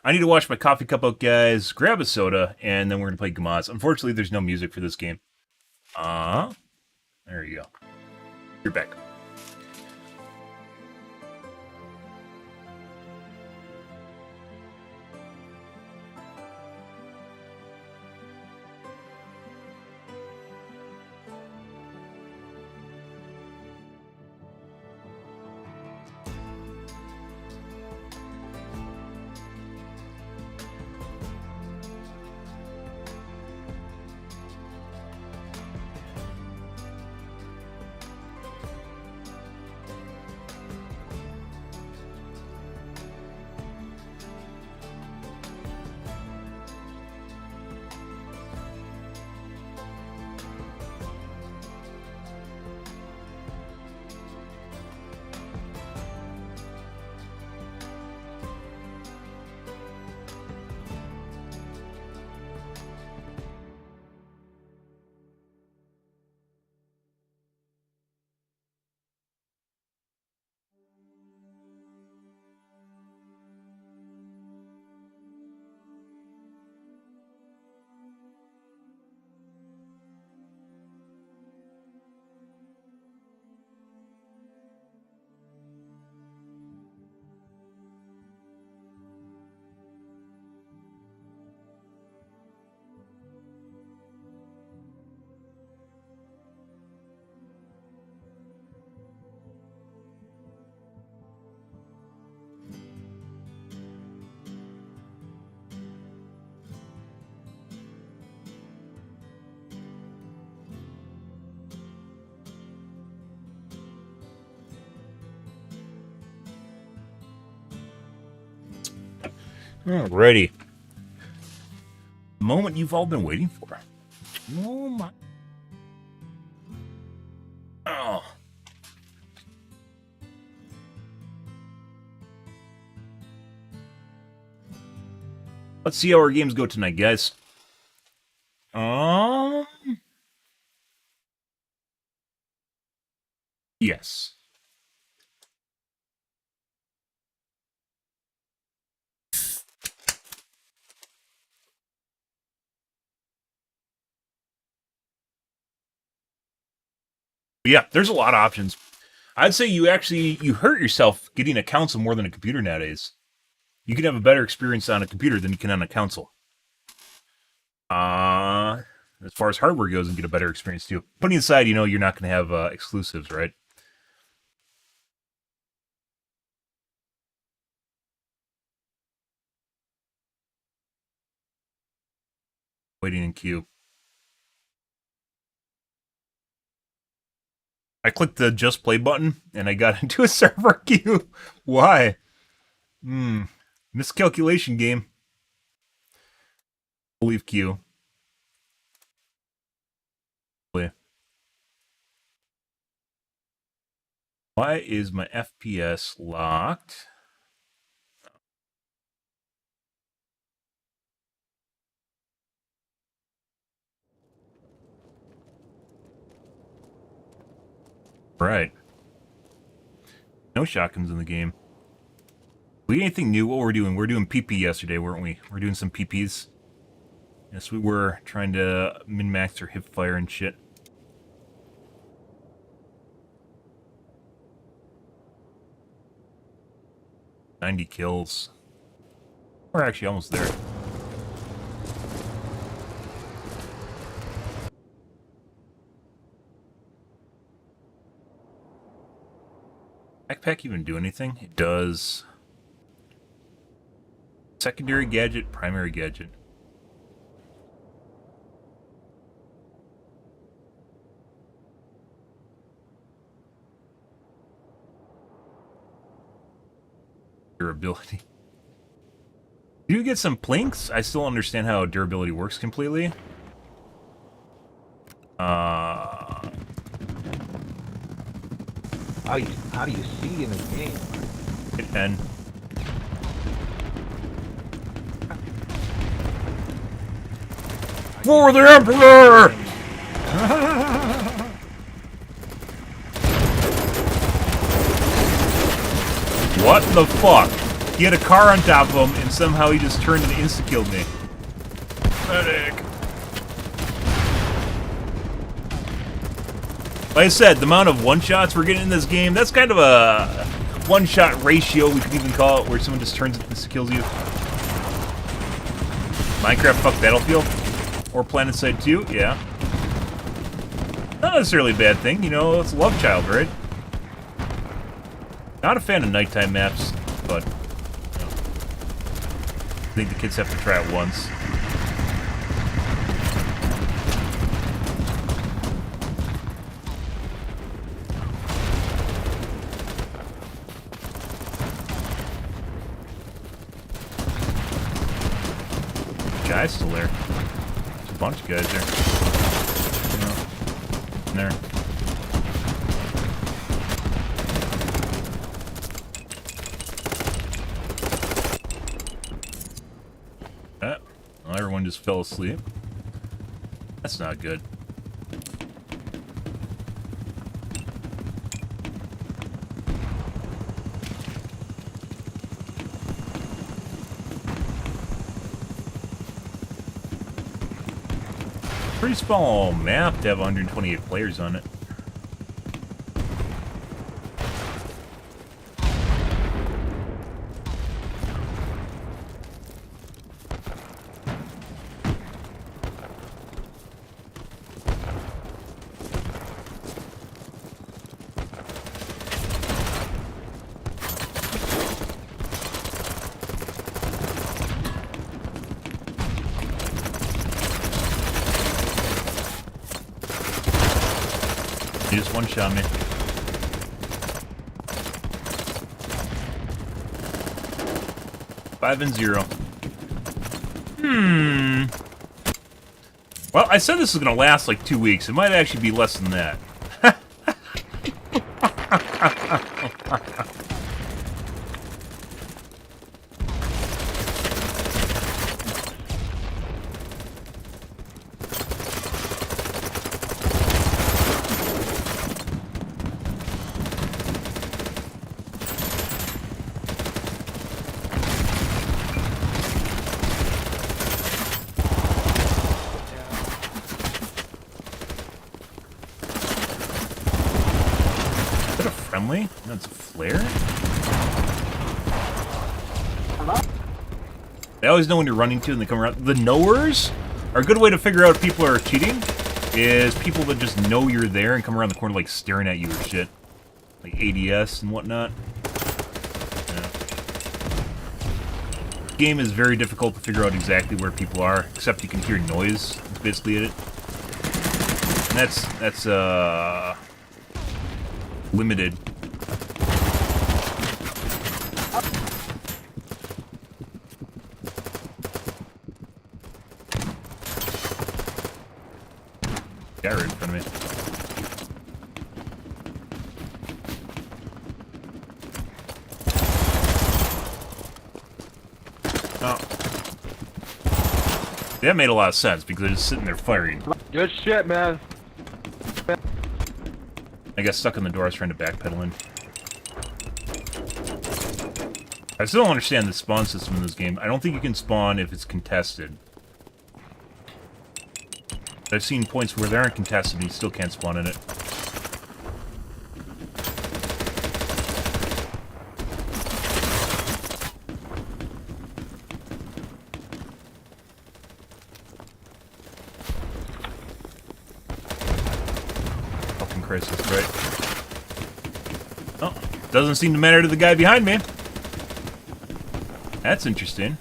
I need to wash my coffee cup out, guys, grab a soda, and then we're going to play Grimace. Unfortunately, there's no music for this game. There you go. You're back. Alrighty. The moment you've all been waiting for. Oh my. Oh. Let's see how our games go tonight, guys. Yes. Yeah, there's a lot of options. I'd say you hurt yourself getting a console more than a computer nowadays. You can have a better experience on a computer than you can on a console. As far as hardware goes, and get a better experience too. Putting aside, you're not going to have exclusives, right? Waiting in queue. I clicked the just play button and I got into a server queue. Why? Miscalculation game. Leave queue. Play. Why is my FPS locked? Right. No shotguns in the game. We get anything new? What we're doing? We're doing PP yesterday, weren't we? We're doing some PPs. Yes, we were trying to min-max our hip fire and shit. $90 kills. We're actually almost there. Backpack even do anything? It does. Secondary gadget, primary gadget. Durability. Do you get some plinks? I still understand how durability works completely. How do you see in the game? Hit 10. For the Emperor! What the fuck? He had a car on top of him, and somehow he just turned and insta-killed me. Medic. Like I said, the amount of one-shots we're getting in this game, that's kind of a one-shot ratio, we could even call it, where someone just turns and insta-kills you. Minecraft fuck Battlefield? Or PlanetSide 2? Yeah. Not necessarily a bad thing, you know, it's a love child, right? Not a fan of nighttime maps, but you know, I think the kids have to try it once. Guy's still there. There's a bunch of guys there. In there. Well, everyone just fell asleep. That's not good. Pretty small map to have 128 players on it. He just one-shot me. Five and 0. Well, I said this was gonna last like 2 weeks. It might actually be less than that. Is that a friendly? No, it's a flare? They always know when you're running to and they come around. The knowers are a good way to figure out if people are cheating. Is people that just know you're there and come around the corner like staring at you or shit. Like ADS and whatnot. Yeah. Game is very difficult to figure out exactly where people are, except you can hear noise. That's basically it. And that's limited. Guy right in front of me. Oh. That made a lot of sense because they're just sitting there firing. Good shit, man. I got stuck in the door. I was trying to backpedal in. I still don't understand the spawn system in this game. I don't think you can spawn if it's contested. I've seen points where they aren't contested and you still can't spawn in it. Fucking crisis, right? Oh, doesn't seem to matter to the guy behind me. That's interesting.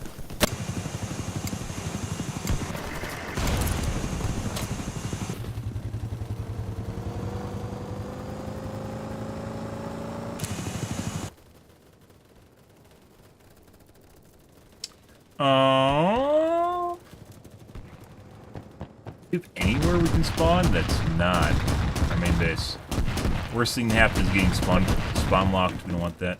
If anywhere we can spawn, that's not our main base. Worst thing to happen is getting spawn locked. We don't want that.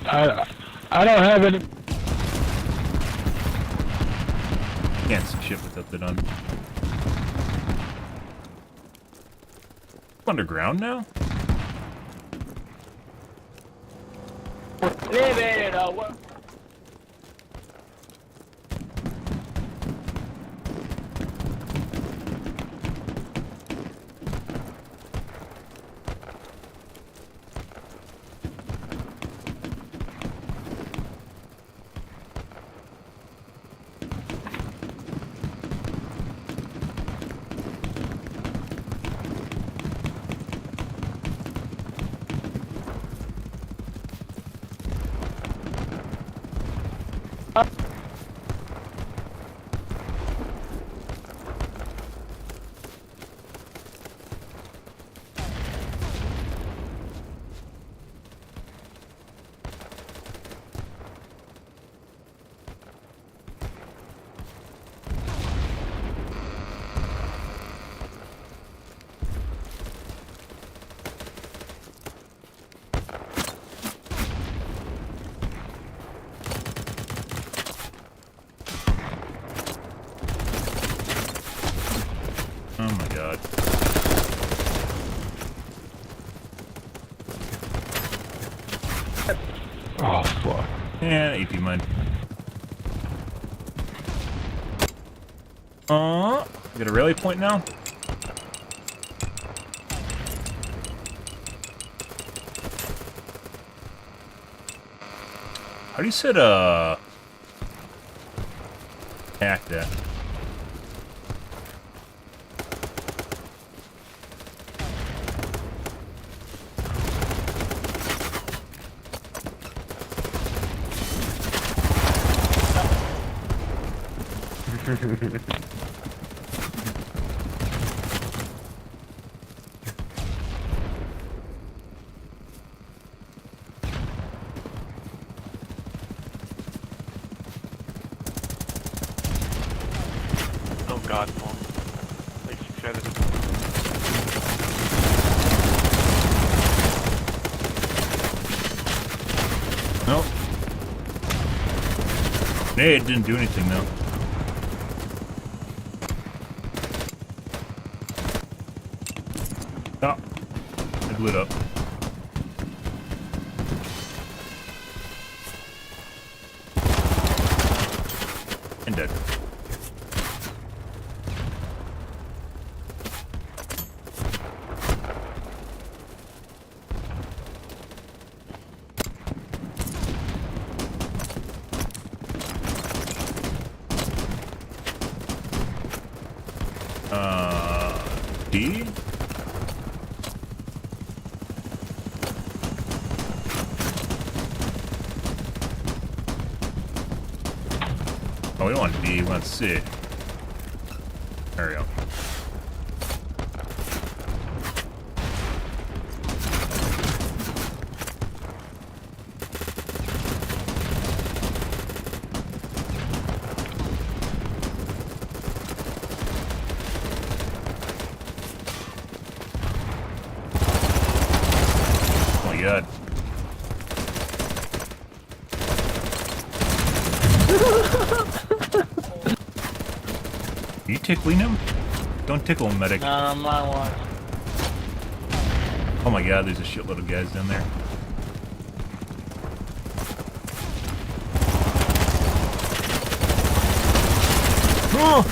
I don't have any. Can't see shit without that on. Underground now? Leave it over. Oh my god. Oh, fuck. Yeah, AP mine. We got a rally point now? How do you set hack that? Oh god, Paul. Like you said it. Nope. Hey, it didn't do anything though. Oh, it blew it up. And dead. D? Oh, we don't want D, we want C. There we go. Oh my god. Are you tickling him? Don't tickle him, medic. My one. Oh my god, there's a shitload of guys down there. Oh!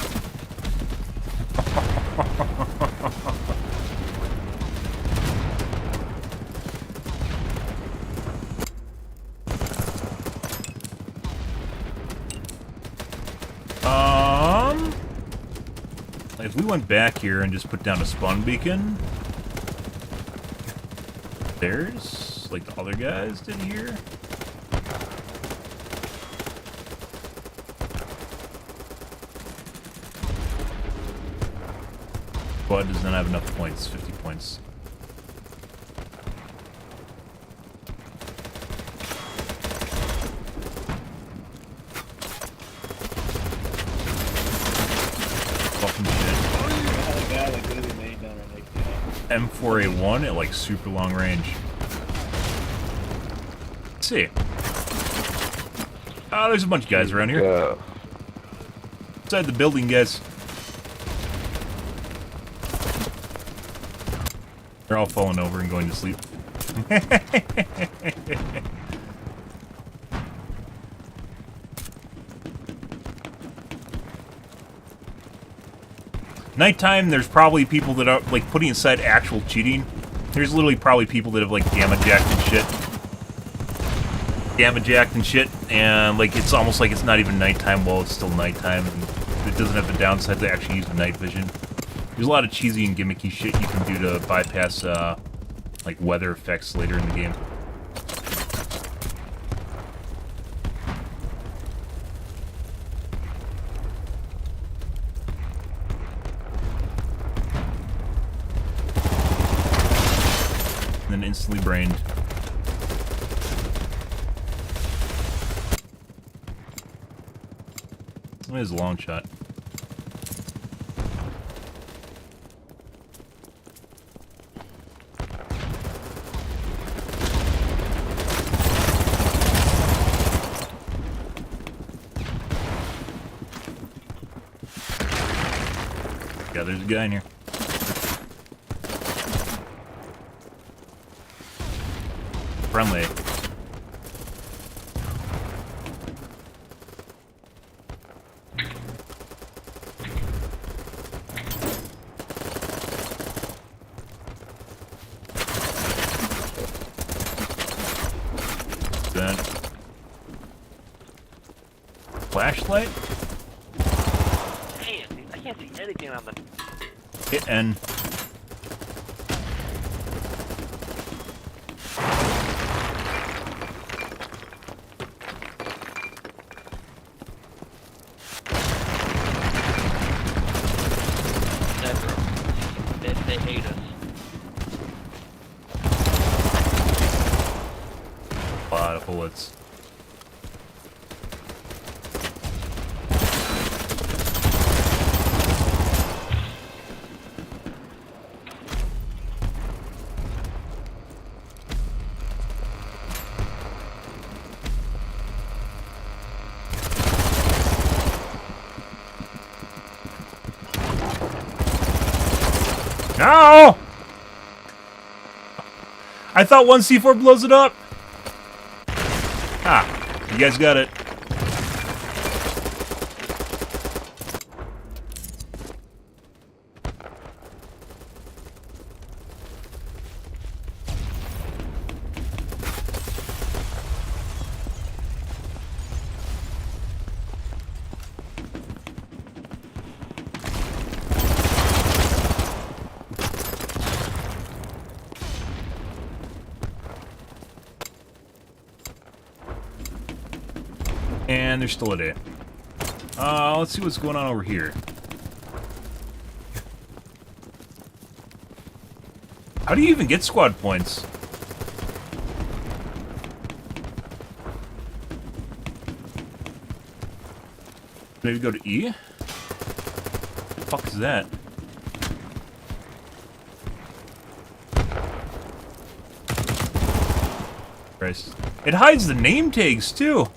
If we went back here and just put down a spawn beacon, there's like the other guys did here. Squad does not have enough points, 50 points. Fucking shit. M4A1 at like super long range. Let's see. Oh, there's a bunch of guys around here. Yeah. Inside the building, guys. They're all falling over and going to sleep. Nighttime, there's probably people that are, like, putting aside actual cheating, there's literally probably people that have, like, gamma jacked and shit. Gamma jacked and shit, and, like, it's almost like it's not even nighttime while it's still nighttime. And it doesn't have the downside to actually use the night vision. There's a lot of cheesy and gimmicky shit you can do to bypass, like, weather effects later in the game. And then instantly brained. It is a long shot. Yeah, there's a guy in here. Friendly. Then flashlight? Man, I can't see anything on the... Hit N. They hate us. A lot of bullets. No! I thought one C4 blows it up. Ah, you guys got it. And there's still a day. Let's see what's going on over here. How do you even get squad points? Maybe go to E? What the fuck is that? Christ. It hides the name tags too.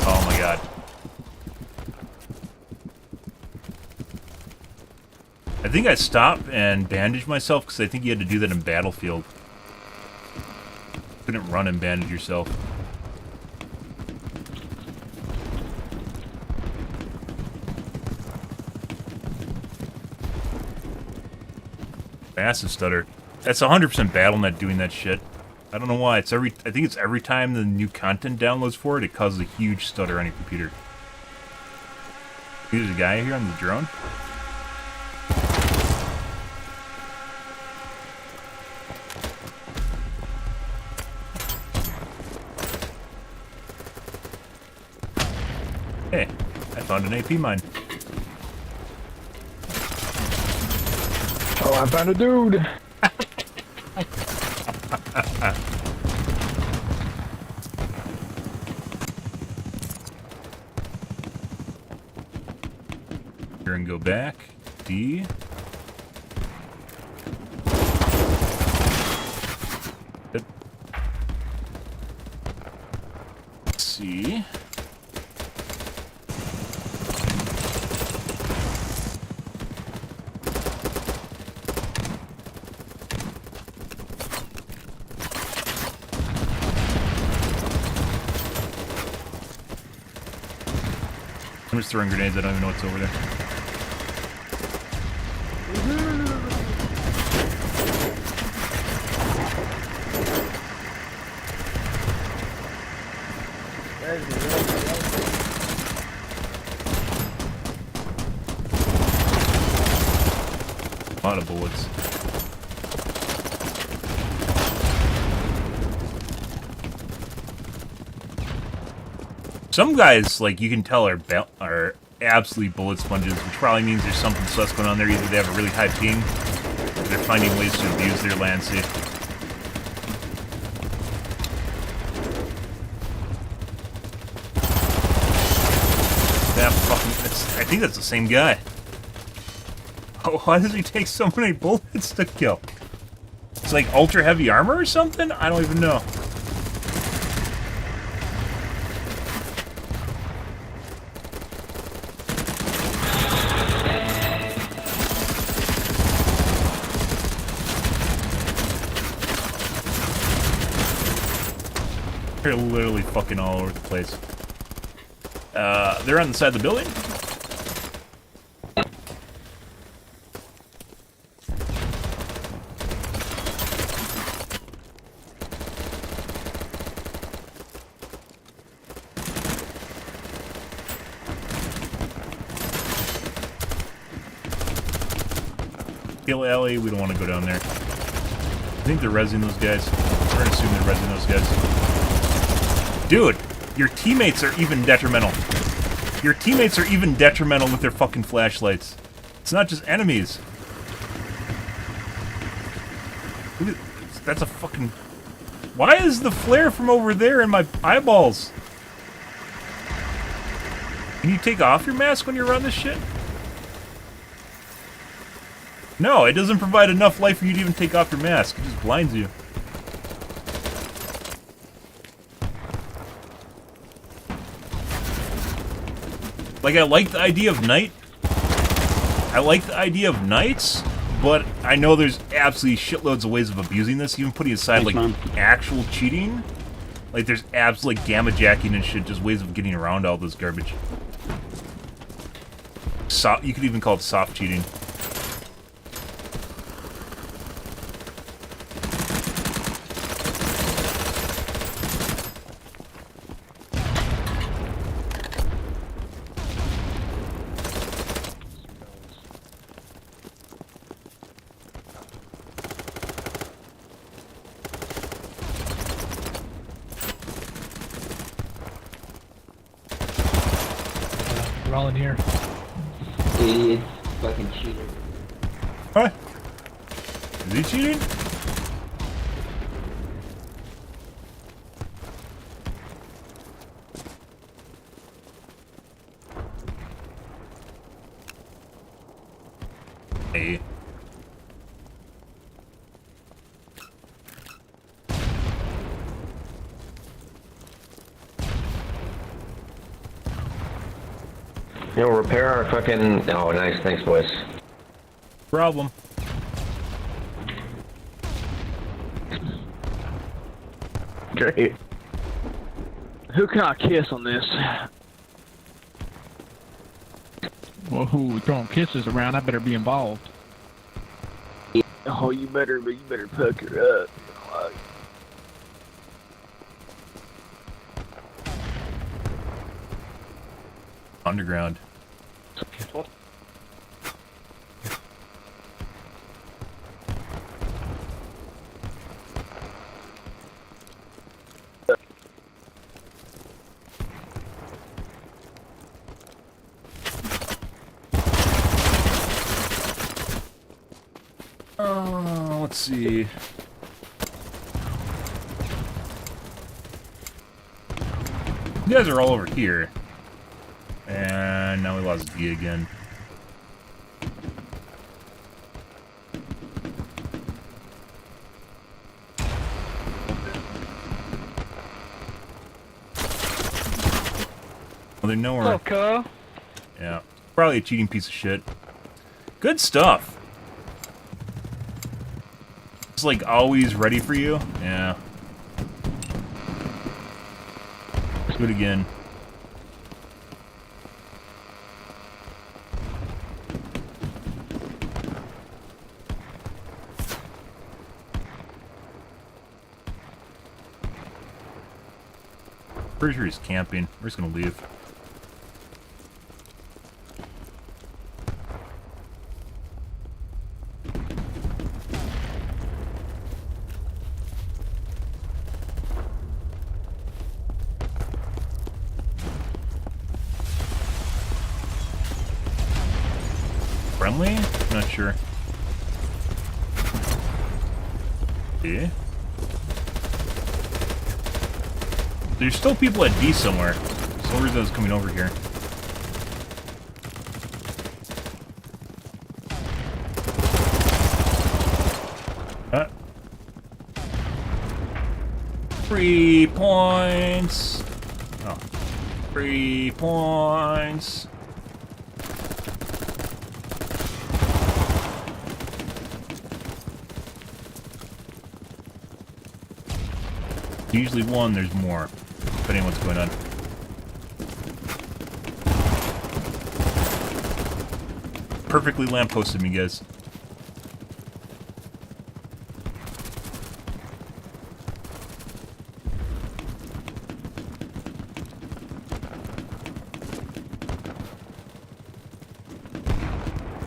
Oh my god. I think I stopped and bandaged myself because I think you had to do that in Battlefield. Couldn't run and bandage yourself. Massive stutter. That's 100% BattleNet doing that shit. I don't know why. I think it's every time the new content downloads for it, it causes a huge stutter on your computer. There's a guy here on the drone. Hey, I found an AP mine. Oh, I found a dude. Here and go back. D. see. I'm just throwing grenades. I don't even know what's over there. A lot of bullets. Some guys, like, you can tell are absolute bullet sponges, which probably means there's something sus going on there. Either they have a really high ping, or they're finding ways to abuse their land safe. That fucking... I think that's the same guy. Oh, why does he take so many bullets to kill? It's like ultra heavy armor or something? I don't even know. They're literally fucking all over the place. They're on the side of the building? Kill alley, we don't want to go down there. I think they're rezzing those guys. We're gonna assume they're rezzing those guys. Dude, your teammates are even detrimental. Your teammates are even detrimental with their fucking flashlights. It's not just enemies. Look at, that's a fucking... Why is the flare from over there in my eyeballs? Can you take off your mask when you run this shit? No, it doesn't provide enough light for you to even take off your mask. It just blinds you. Like, I like the idea of night. I like the idea of nights, but I know there's absolutely shitloads of ways of abusing this, even putting aside, like, actual cheating. Like, there's absolutely like, gamma jacking and shit, just ways of getting around all this garbage. You could even call it soft cheating. We're all in here. Idiot. Fucking cheater. What? Is he cheating? Hey. You'll repair our fucking... Oh, nice. Thanks, boys. Problem. Great. Who can I kiss on this? Well, who throwing kisses around? I better be involved. Oh, you better pucker up. Underground. What? Let's see. You guys are all over here. And now we lost D again. Oh, they're nowhere. Okay. Yeah. Probably a cheating piece of shit. Good stuff. It's like always ready for you. Yeah. Let's do it again. Pretty sure he's camping. We're just gonna leave. Friendly? Not sure. Yeah. There's still people at D somewhere. There's no reason I was coming over here. Huh? 3 points. Oh. 3 points. Usually one, there's more, depending on what's going on. Perfectly lampposted me, guys.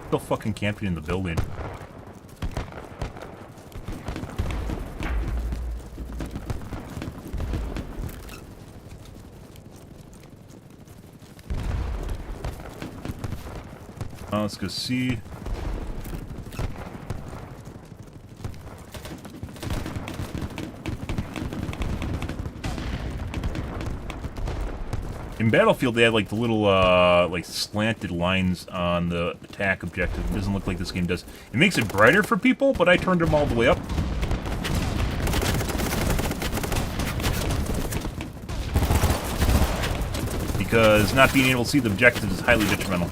Still fucking camping in the building. Let's go see. In Battlefield, they had like the little like slanted lines on the attack objective. It doesn't look like this game does. It makes it brighter for people, but I turned them all the way up. Because not being able to see the objectives is highly detrimental.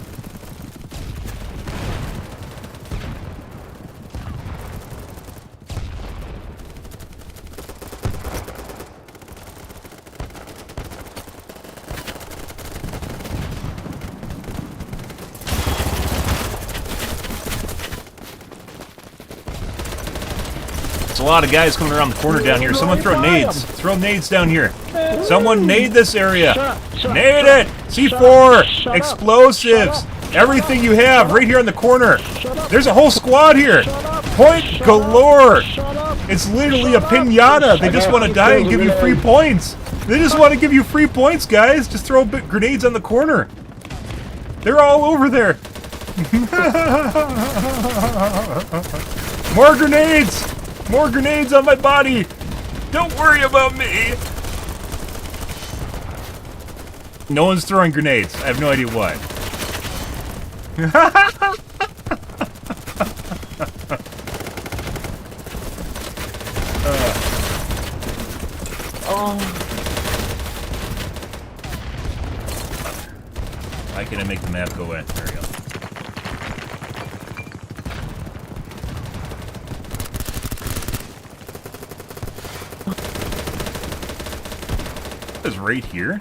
There's a lot of guys coming around the corner down here. Someone throw nades. Throw nades down here. Someone nade this area. Nade it! C4! Explosives! Everything you have right here in the corner. There's a whole squad here. Point galore. It's literally a pinata. They just want to die and give you free points. They just want to give you free points, guys. Just throw grenades on the corner. They're all over there. More grenades! More grenades on my body! Don't worry about me! No one's throwing grenades. I have no idea why. Why can I make the map go away? There we go. Is right here.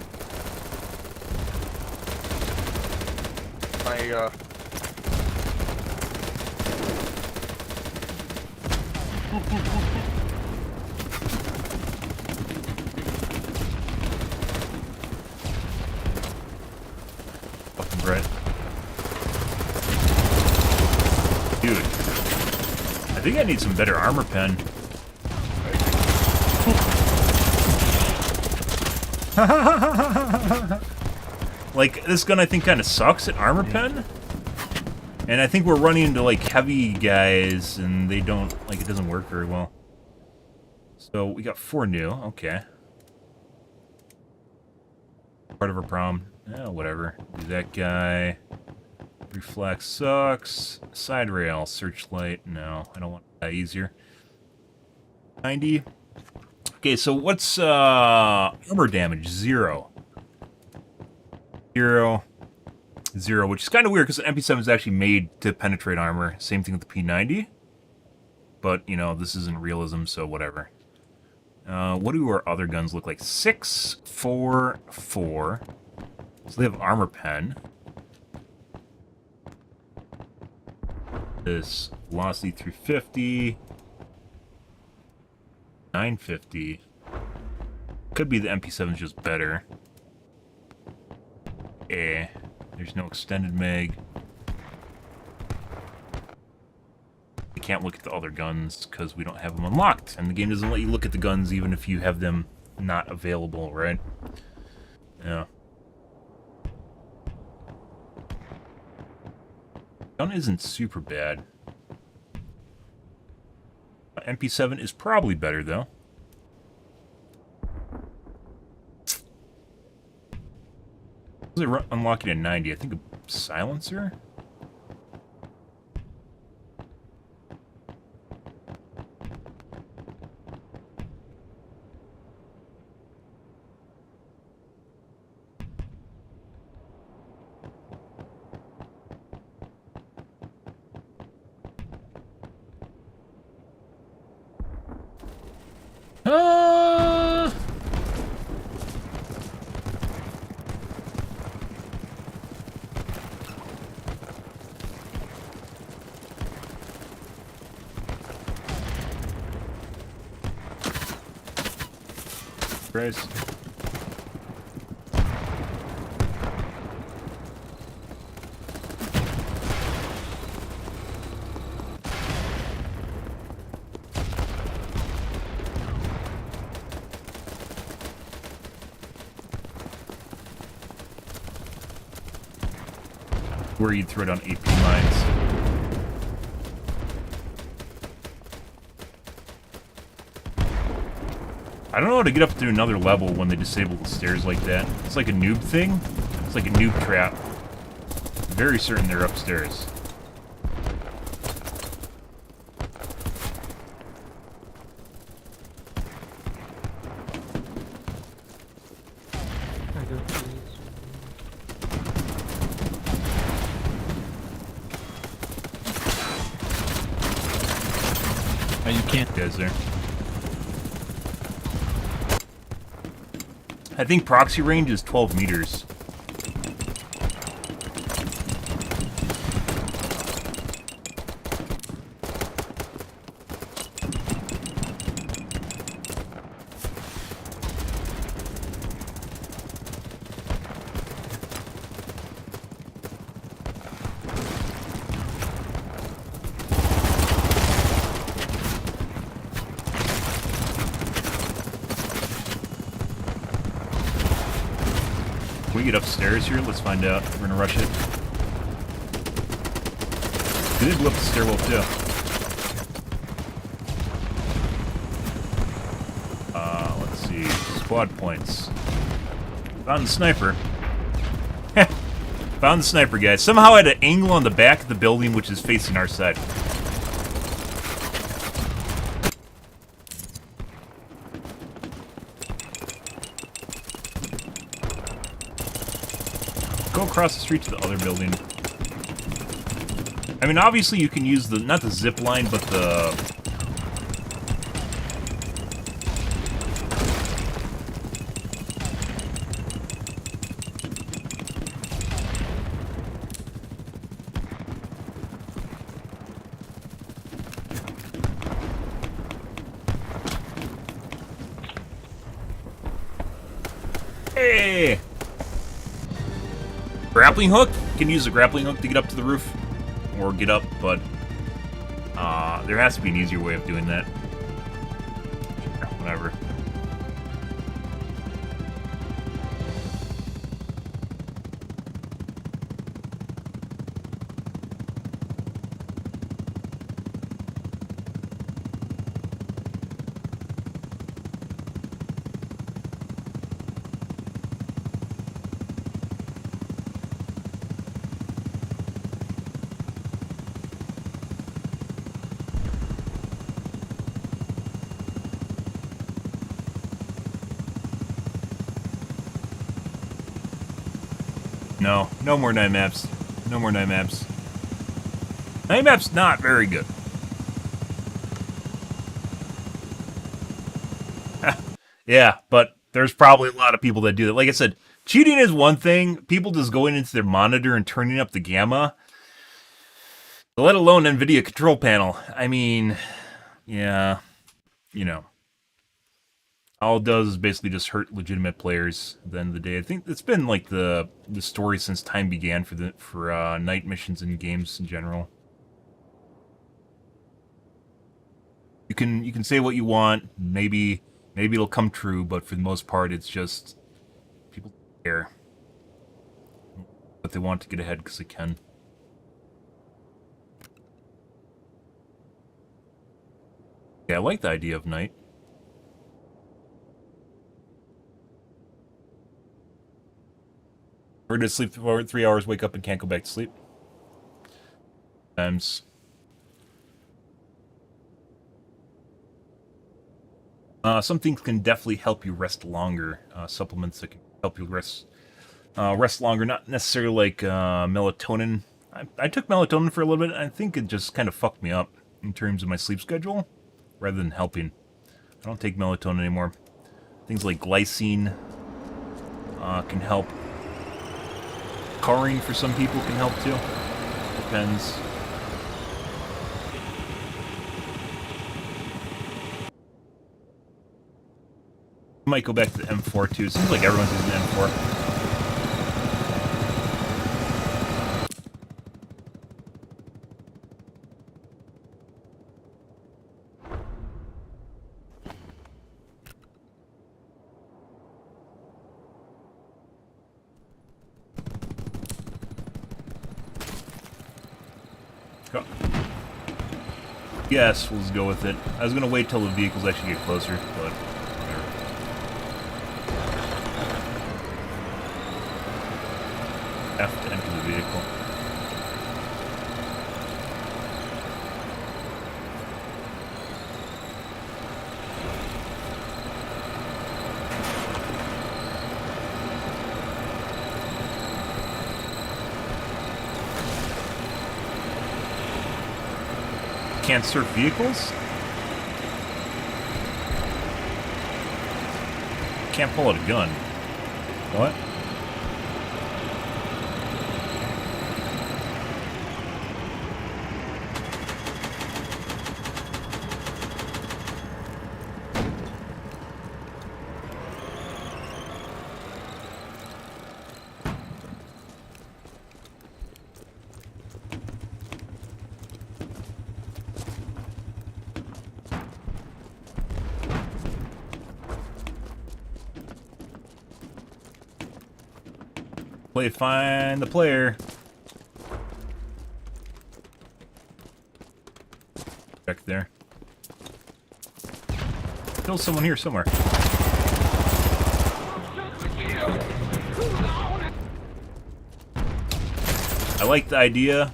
Fucking Brett. Dude. I think I need some better armor pen. Like, this gun I think kind of sucks at armor pen. And I think we're running into, like, heavy guys, and they don't, like, it doesn't work very well. So, we got 4 new, okay. Part of our problem. Yeah, whatever. Do that guy. Reflex sucks. Side rail, searchlight, no. I don't want that easier. 90. Okay, so what's, armor damage? 0. 0, 0, which is kind of weird because the MP7 is actually made to penetrate armor. Same thing with the P90. But, you know, this isn't realism, so whatever. What do our other guns look like? 6, 4, 4. So they have armor pen. This velocity 350. 950. Could be the MP7's just better. There's no extended mag. We can't look at the other guns because we don't have them unlocked. And the game doesn't let you look at the guns even if you have them not available, right? Yeah. Gun isn't super bad. MP7 is probably better, though. What was it unlocking at 90? I think a silencer? Christ. Where you'd throw down AP mines. I don't know how to get up to another level when they disable the stairs like that. It's like a noob thing. It's like a noob trap. Very certain they're upstairs. Oh, you can't. Guys there. I think proxy range is 12 meters. Can we get upstairs here? Let's find out. We're gonna rush it. We did go up the stairwell too. Let's see. Squad points. Found the sniper. Found the sniper, guys. Somehow I had an angle on the back of the building which is facing our side. Go across the street to the other building. I mean, obviously you can use the, not the zip line, but the... Hey! Grappling hook? You can use a grappling hook to get up to the roof. Or get up, but there has to be an easier way of doing that. Whatever. No. No more night maps. No more night maps. Night maps not very good. Yeah, but there's probably a lot of people that do that. Like I said, cheating is one thing. People just going into their monitor and turning up the gamma. Let alone NVIDIA control panel. I mean, yeah, you know. All it does is basically just hurt legitimate players at the end of the day. I think it's been like the story since time began for night missions in games in general. You can say what you want, maybe it'll come true, but for the most part, it's just people care. But they want to get ahead because they can. Yeah, I like the idea of night. We're to sleep for 3 hours, wake up, and can't go back to sleep. Times. Some things can definitely help you rest longer. Supplements that can help you rest longer. Not necessarily like melatonin. I took melatonin for a little bit, and I think it just kind of fucked me up in terms of my sleep schedule, rather than helping. I don't take melatonin anymore. Things like glycine can help. Taurine for some people can help too. Depends. Might go back to the M4 too. It seems like everyone's using the M4. Yes, we'll just go with it. I was gonna wait till the vehicles actually get closer, but whatever. Have to enter the vehicle. Can't surf vehicles? Can't pull out a gun. What? Find the player. Back there. Still someone here somewhere. I like the idea.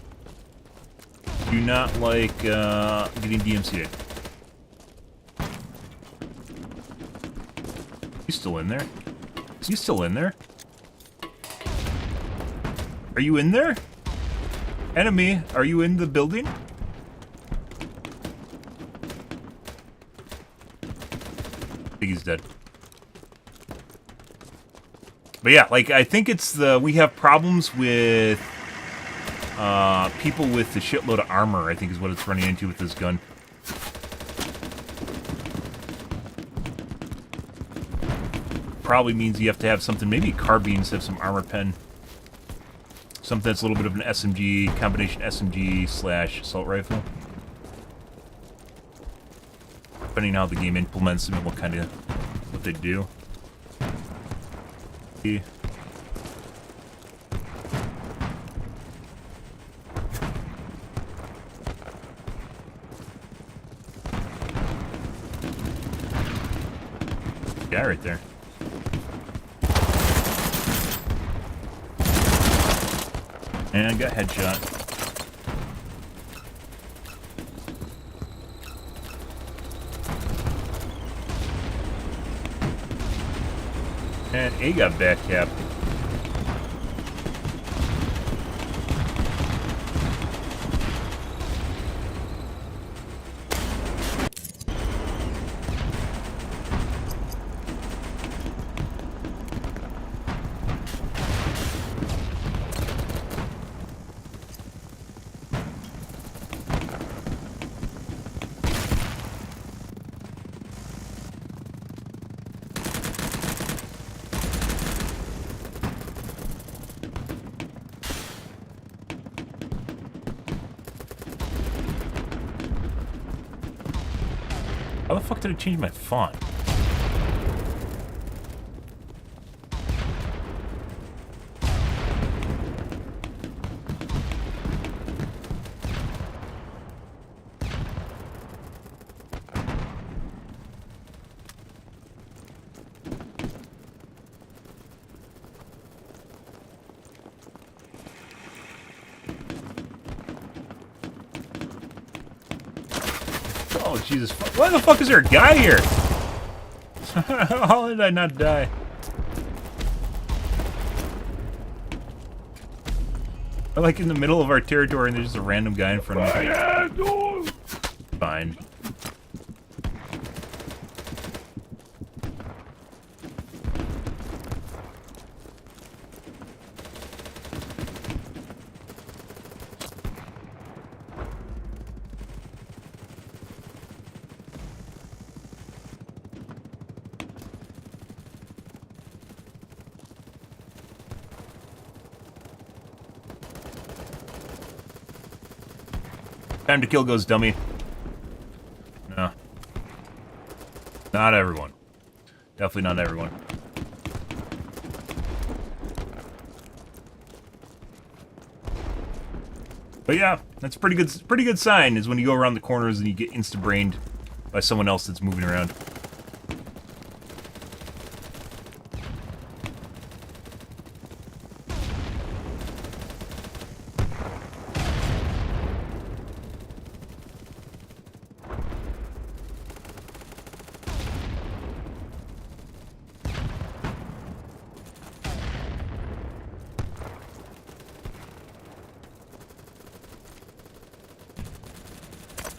Do not like getting DMCA'd. He's still in there? Is he still in there? Are you in there? Enemy, are you in the building? I think he's dead. But yeah, like, I think it's we have problems with people with the shitload of armor, I think is what it's running into with this gun. Probably means you have to have something, maybe carbines have some armor pen. Something that's a little bit of an SMG, combination SMG / assault rifle. Depending on how the game implements them and what they do. Yeah. Guy right there. And I got headshot. And A got back capped. How the fuck did it change my font? Oh, Jesus. Why the fuck is there a guy here? How did I not die? I'm like in the middle of our territory and there's just a random guy in front of me. Fine. Time to kill goes dummy. No. Not everyone. Definitely not everyone. But yeah, that's pretty good sign is when you go around the corners and you get insta-brained by someone else that's moving around.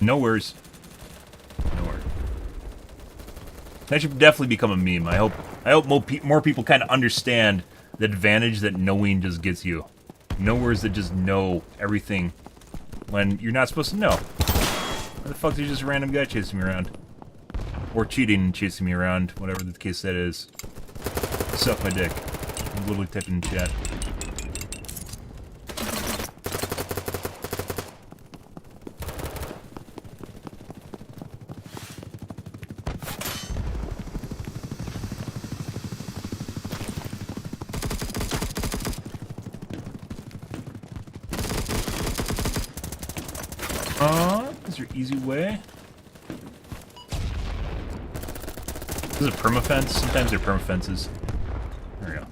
Nowheres. Nowhere. That should definitely become a meme. I hope more people kind of understand the advantage that knowing just gets you. Nowheres that just know everything when you're not supposed to know. Why the fuck is just a random guy chasing me around? Or cheating and chasing me around, whatever the case that is. Suck my dick. I'm literally typing in chat. Is your easy way? This is a permafence? Sometimes they're permafences. There we go.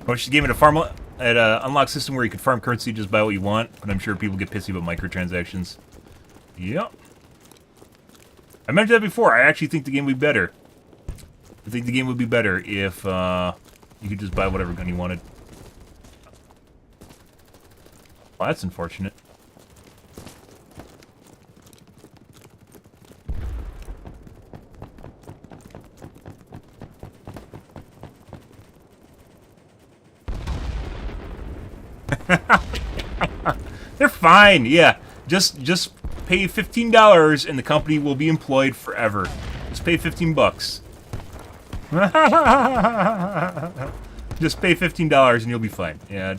Well, she gave it a farm at a unlock system where you could farm currency just buy what you want, but I'm sure people get pissy about microtransactions. Yep. I mentioned that before. I actually think the game would be better. I think the game would be better if you could just buy whatever gun you wanted. Well, that's unfortunate. They're fine, yeah. Just pay $15 and the company will be employed forever. Just pay 15 bucks. Just pay $15 and you'll be fine. Yeah.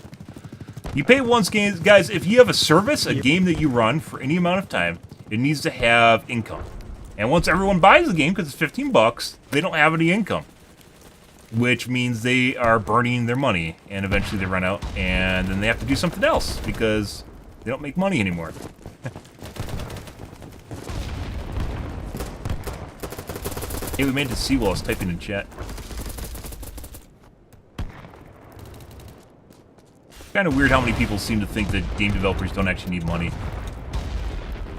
You pay once, guys. If you have a service, a game that you run for any amount of time, it needs to have income. And once everyone buys the game, because it's 15 bucks, they don't have any income. Which means they are burning their money, and eventually they run out, and then they have to do something else, because they don't make money anymore. Hey, we made it to see while I was typing in chat. Kind of weird how many people seem to think that game developers don't actually need money.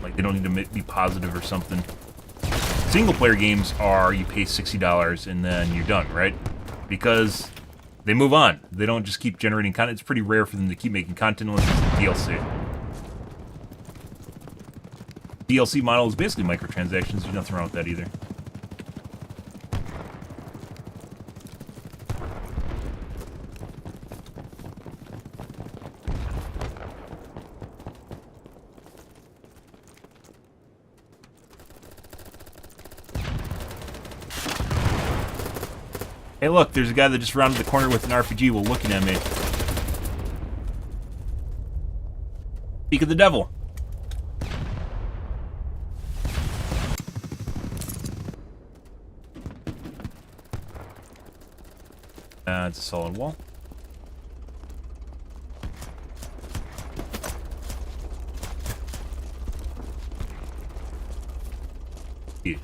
Like, they don't need to be positive or something. Single player games are you pay $60 and then you're done, right? Because they move on. They don't just keep generating content. It's pretty rare for them to keep making content unless it's DLC. DLC model is basically microtransactions. There's nothing wrong with that either. Hey look, there's a guy that just rounded the corner with an RPG while looking at me. Speak of the devil. It's a solid wall. Yeah.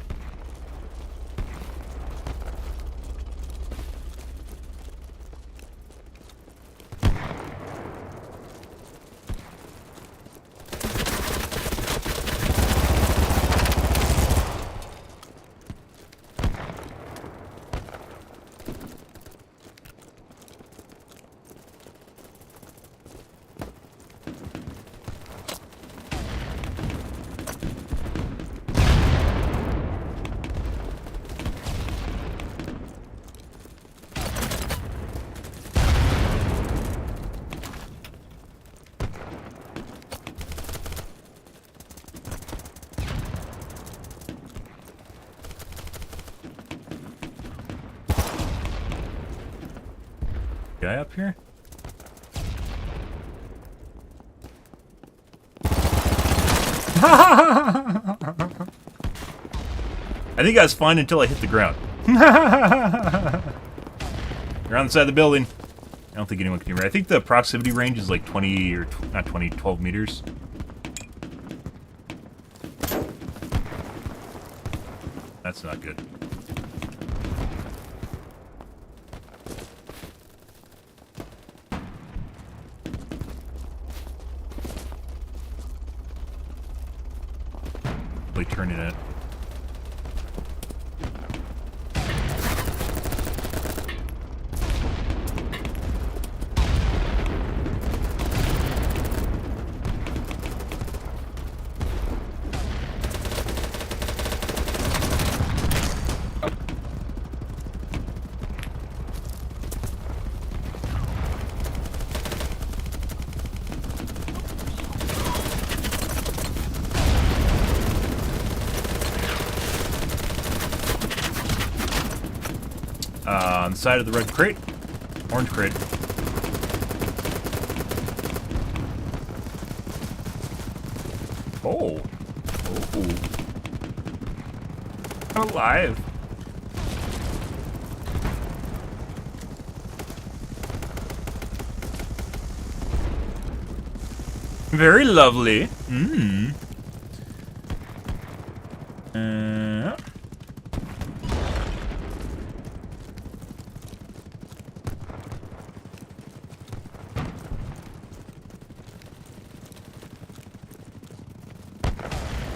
Guy up here? I think I was fine until I hit the ground. You're on the side of the building. I don't think anyone can hear me. I think the proximity range is like 20 or not 20, 12 meters. That's not good. Turning it. On the side of the red crate. Orange crate. Oh. Oh. Alive. Very lovely. Mmm.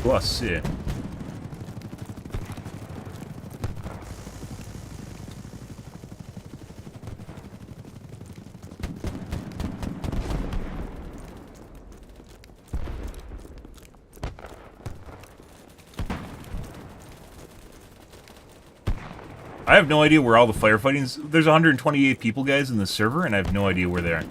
Você. I have no idea where all the firefighting's. There's 128 people, guys, in the server, and I have no idea where they are.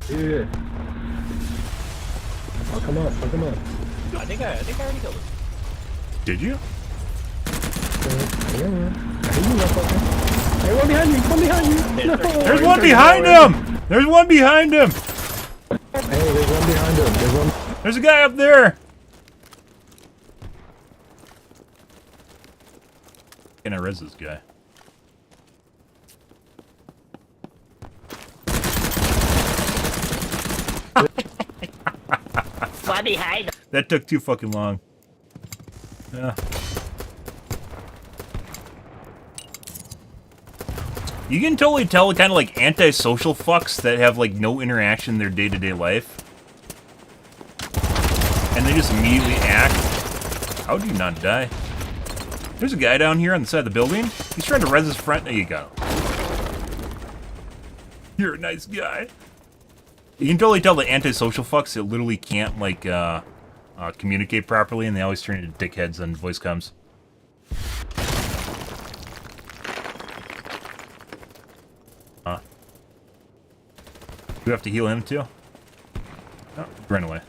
Yeah. Oh, come on. Oh, come on. I think I already killed him. Did you? Yeah, man. Hey, one behind you! One behind you! No. There's one behind him! There's one behind him! Hey, there's one behind him. There's one. There's a guy up there! Can I res this guy? One behind him. That took too fucking long. Yeah. You can totally tell kind of like antisocial fucks that have like no interaction in their day-to-day life. And they just immediately act. How do you not die? There's a guy down here on the side of the building. He's trying to res his friend. There you go. You're a nice guy. You can totally tell the antisocial fucks that literally can't like communicate properly, and they always turn into dickheads on voice comms. Do we have to heal him too? Oh, run away.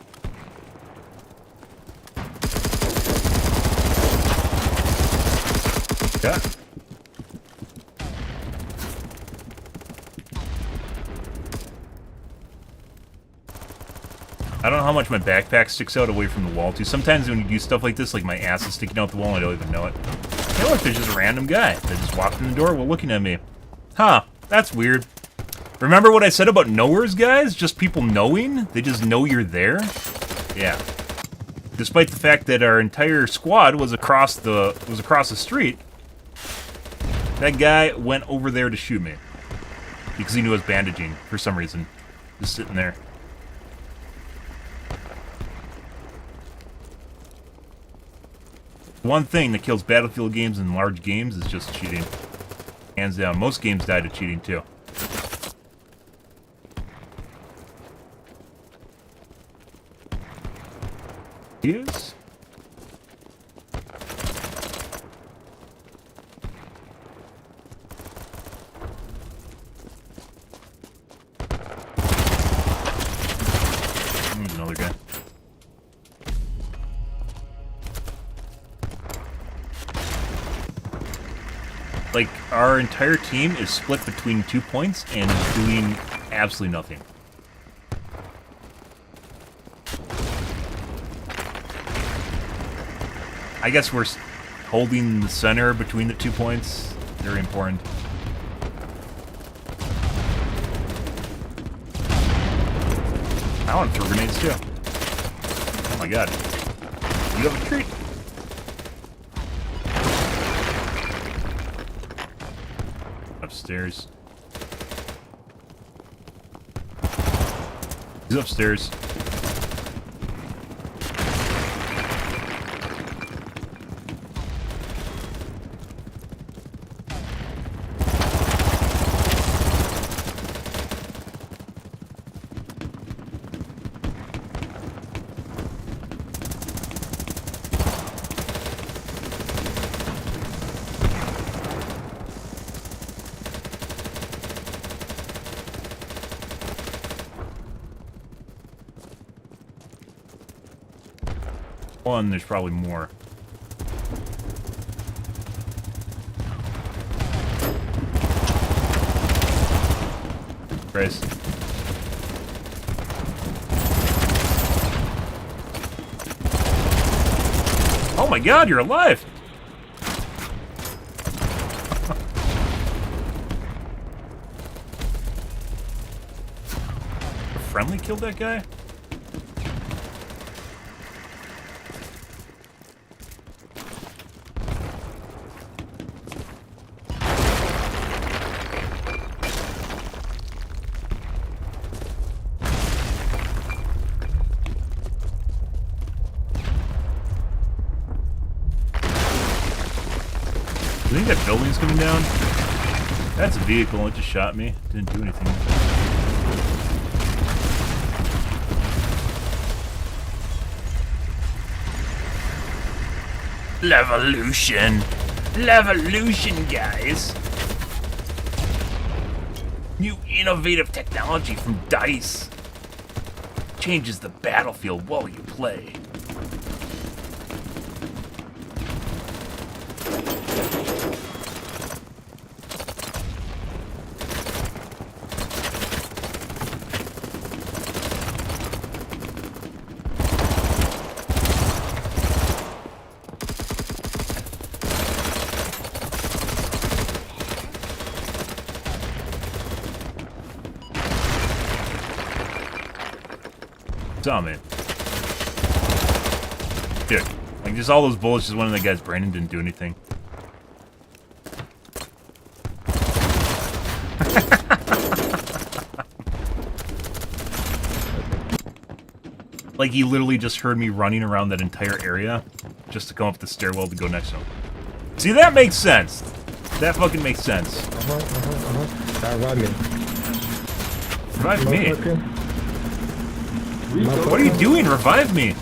Yeah. I don't know how much my backpack sticks out away from the wall, too. Sometimes when you do stuff like this, like my ass is sticking out the wall and I don't even know it. Hey, look, there's just a random guy that just walked in the door while looking at me. Huh, that's weird. Remember what I said about knowers, guys? Just people knowing? They just know you're there? Yeah. Despite the fact that our entire squad was across the street, that guy went over there to shoot me. Because he knew I was bandaging, for some reason. Just sitting there. One thing that kills Battlefield games and large games is just cheating. Hands down. Most games die to cheating, too. He is? There's another guy. Like, our entire team is split between 2 points and is doing absolutely nothing. I guess we're holding the center between the 2 points. Very important. I want to throw grenades too. Oh my god. You have a treat. Upstairs. He's upstairs. One, there's probably more. Grace. Oh my god, you're alive! A friendly killed that guy? I think that building's coming down. That's a vehicle, it just shot me. Didn't do anything. Levolution! Levolution, guys! New innovative technology from DICE. Changes the battlefield while you play. Saw me. Dude, Like, just all those bullets, just one of the guys, Brandon, didn't do anything. Like, he literally just heard me running around that entire area just to come up the stairwell to go next to him. See, that makes sense. That fucking makes sense. Revive me. Revive me? What are you doing? Revive me.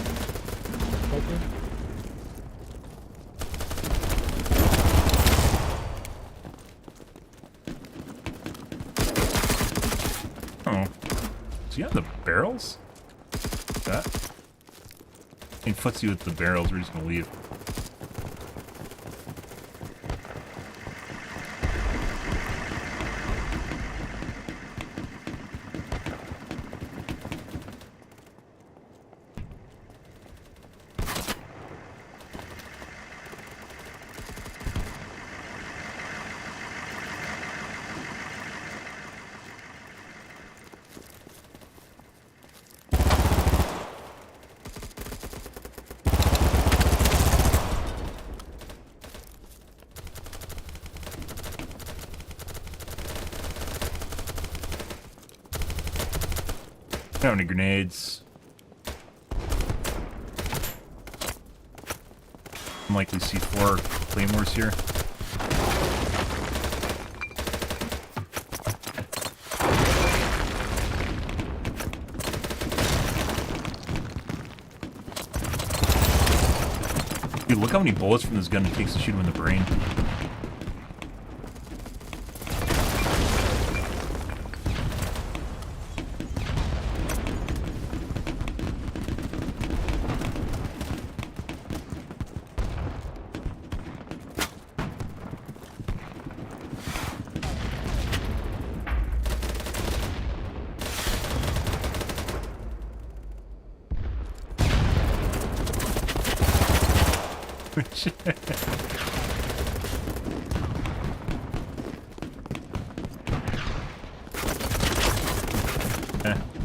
Oh. Is he on the barrels? That? He puts you with the barrels, we're just gonna leave. I don't have any grenades. I'm likely C4 claymores here. Dude, look how many bullets from this gun it takes to shoot him in the brain.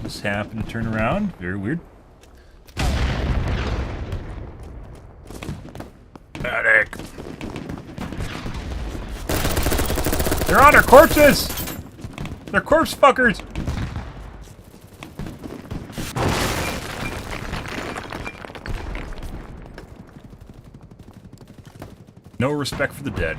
Just happened to turn around. Very weird. Medic! They're on their corpses! They're corpse fuckers! No respect for the dead.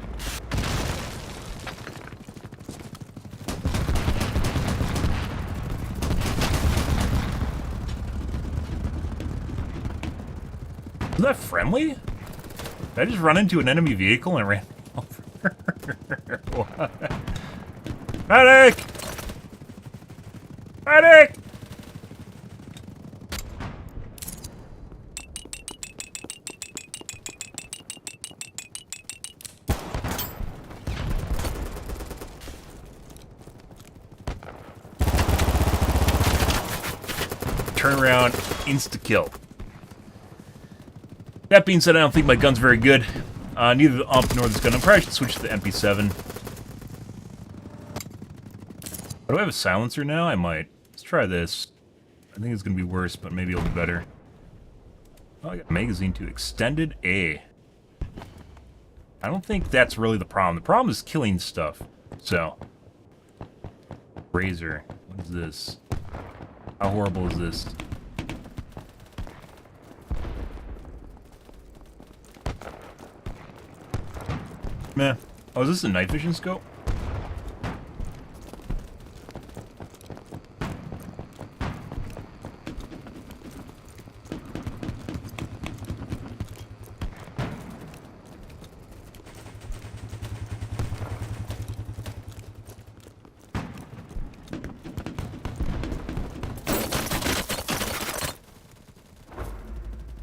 Is that friendly? Did I just run into an enemy vehicle and ran over? What? Medic! Medic! Turn around, insta-kill. That being said, I don't think my gun's very good. Neither the ump nor this gun. I'm probably should switch to the MP7. Do I have a silencer now? I might. Let's try this. I think it's going to be worse, but maybe it'll be better. Oh, I got a magazine too. Extended A. I don't think that's really the problem. The problem is killing stuff. So. Razor. What is this? How horrible is this? Meh. Oh, is this a night vision scope?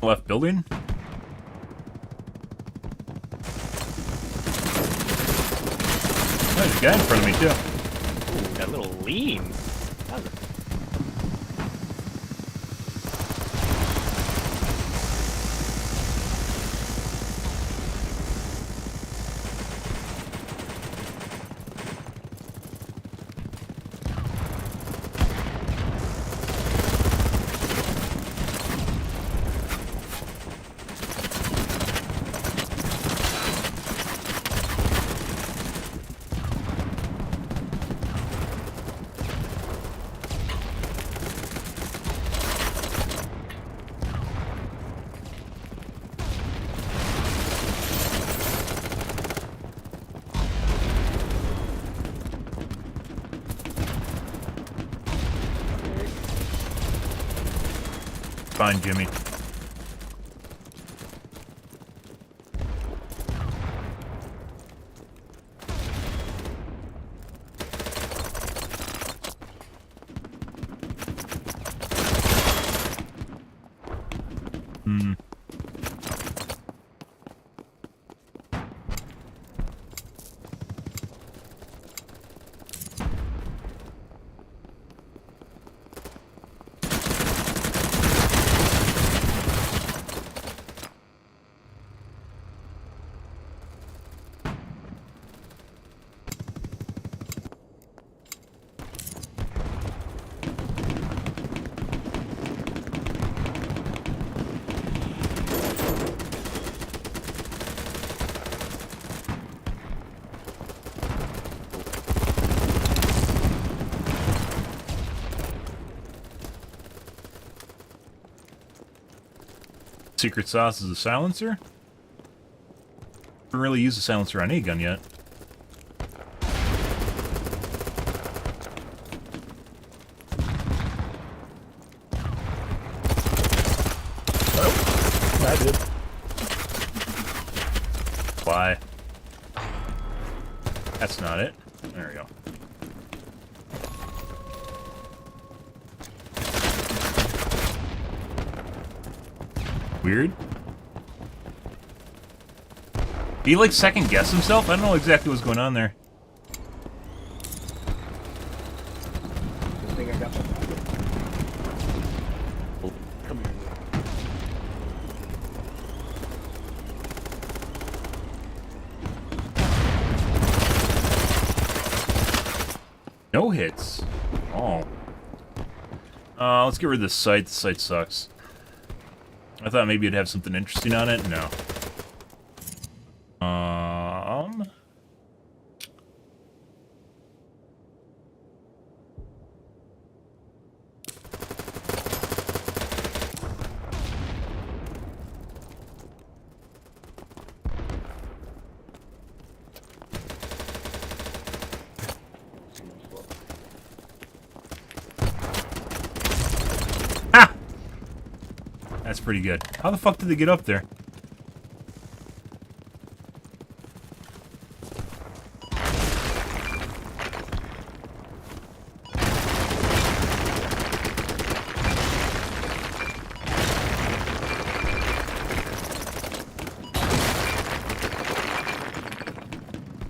Left building? Oh, there's a guy in front of me, too. Ooh, that little lean. That was Fine, Jimmy. Hmm. Secret sauce is a silencer? Haven't really used a silencer on a gun yet. Oh, I did. Why? That's not it. There we go. Weird. Did he like second guess himself? I don't know exactly what's going on there. I think I got that. Come here. No hits. Oh. Let's get rid of this site. The site sucks. I thought maybe it'd have something interesting on it. No. Ha! That's pretty good. How the fuck did they get up there?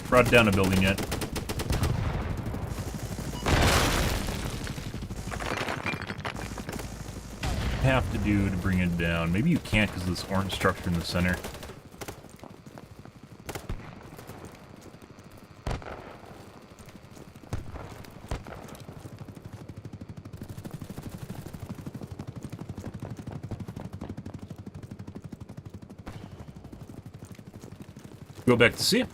Brought down a building yet. Have to do to bring it down. Maybe you can't because of this orange structure in the center. Go back to see.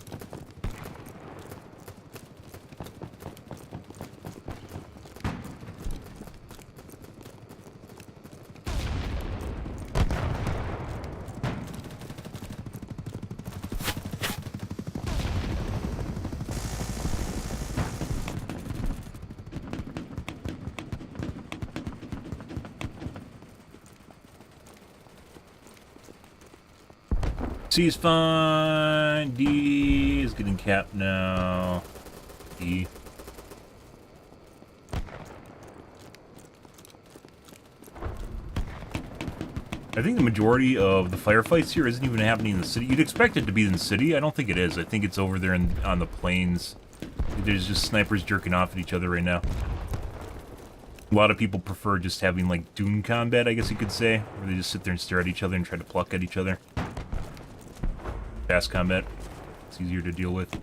C is fine. D is getting capped now. E. I think the majority of the firefights here isn't even happening in the city. You'd expect it to be in the city. I don't think it is. I think it's over there on the plains. There's just snipers jerking off at each other right now. A lot of people prefer just having like Doom combat, I guess you could say, where they just sit there and stare at each other and try to pluck at each other. Fast combat. It's easier to deal with.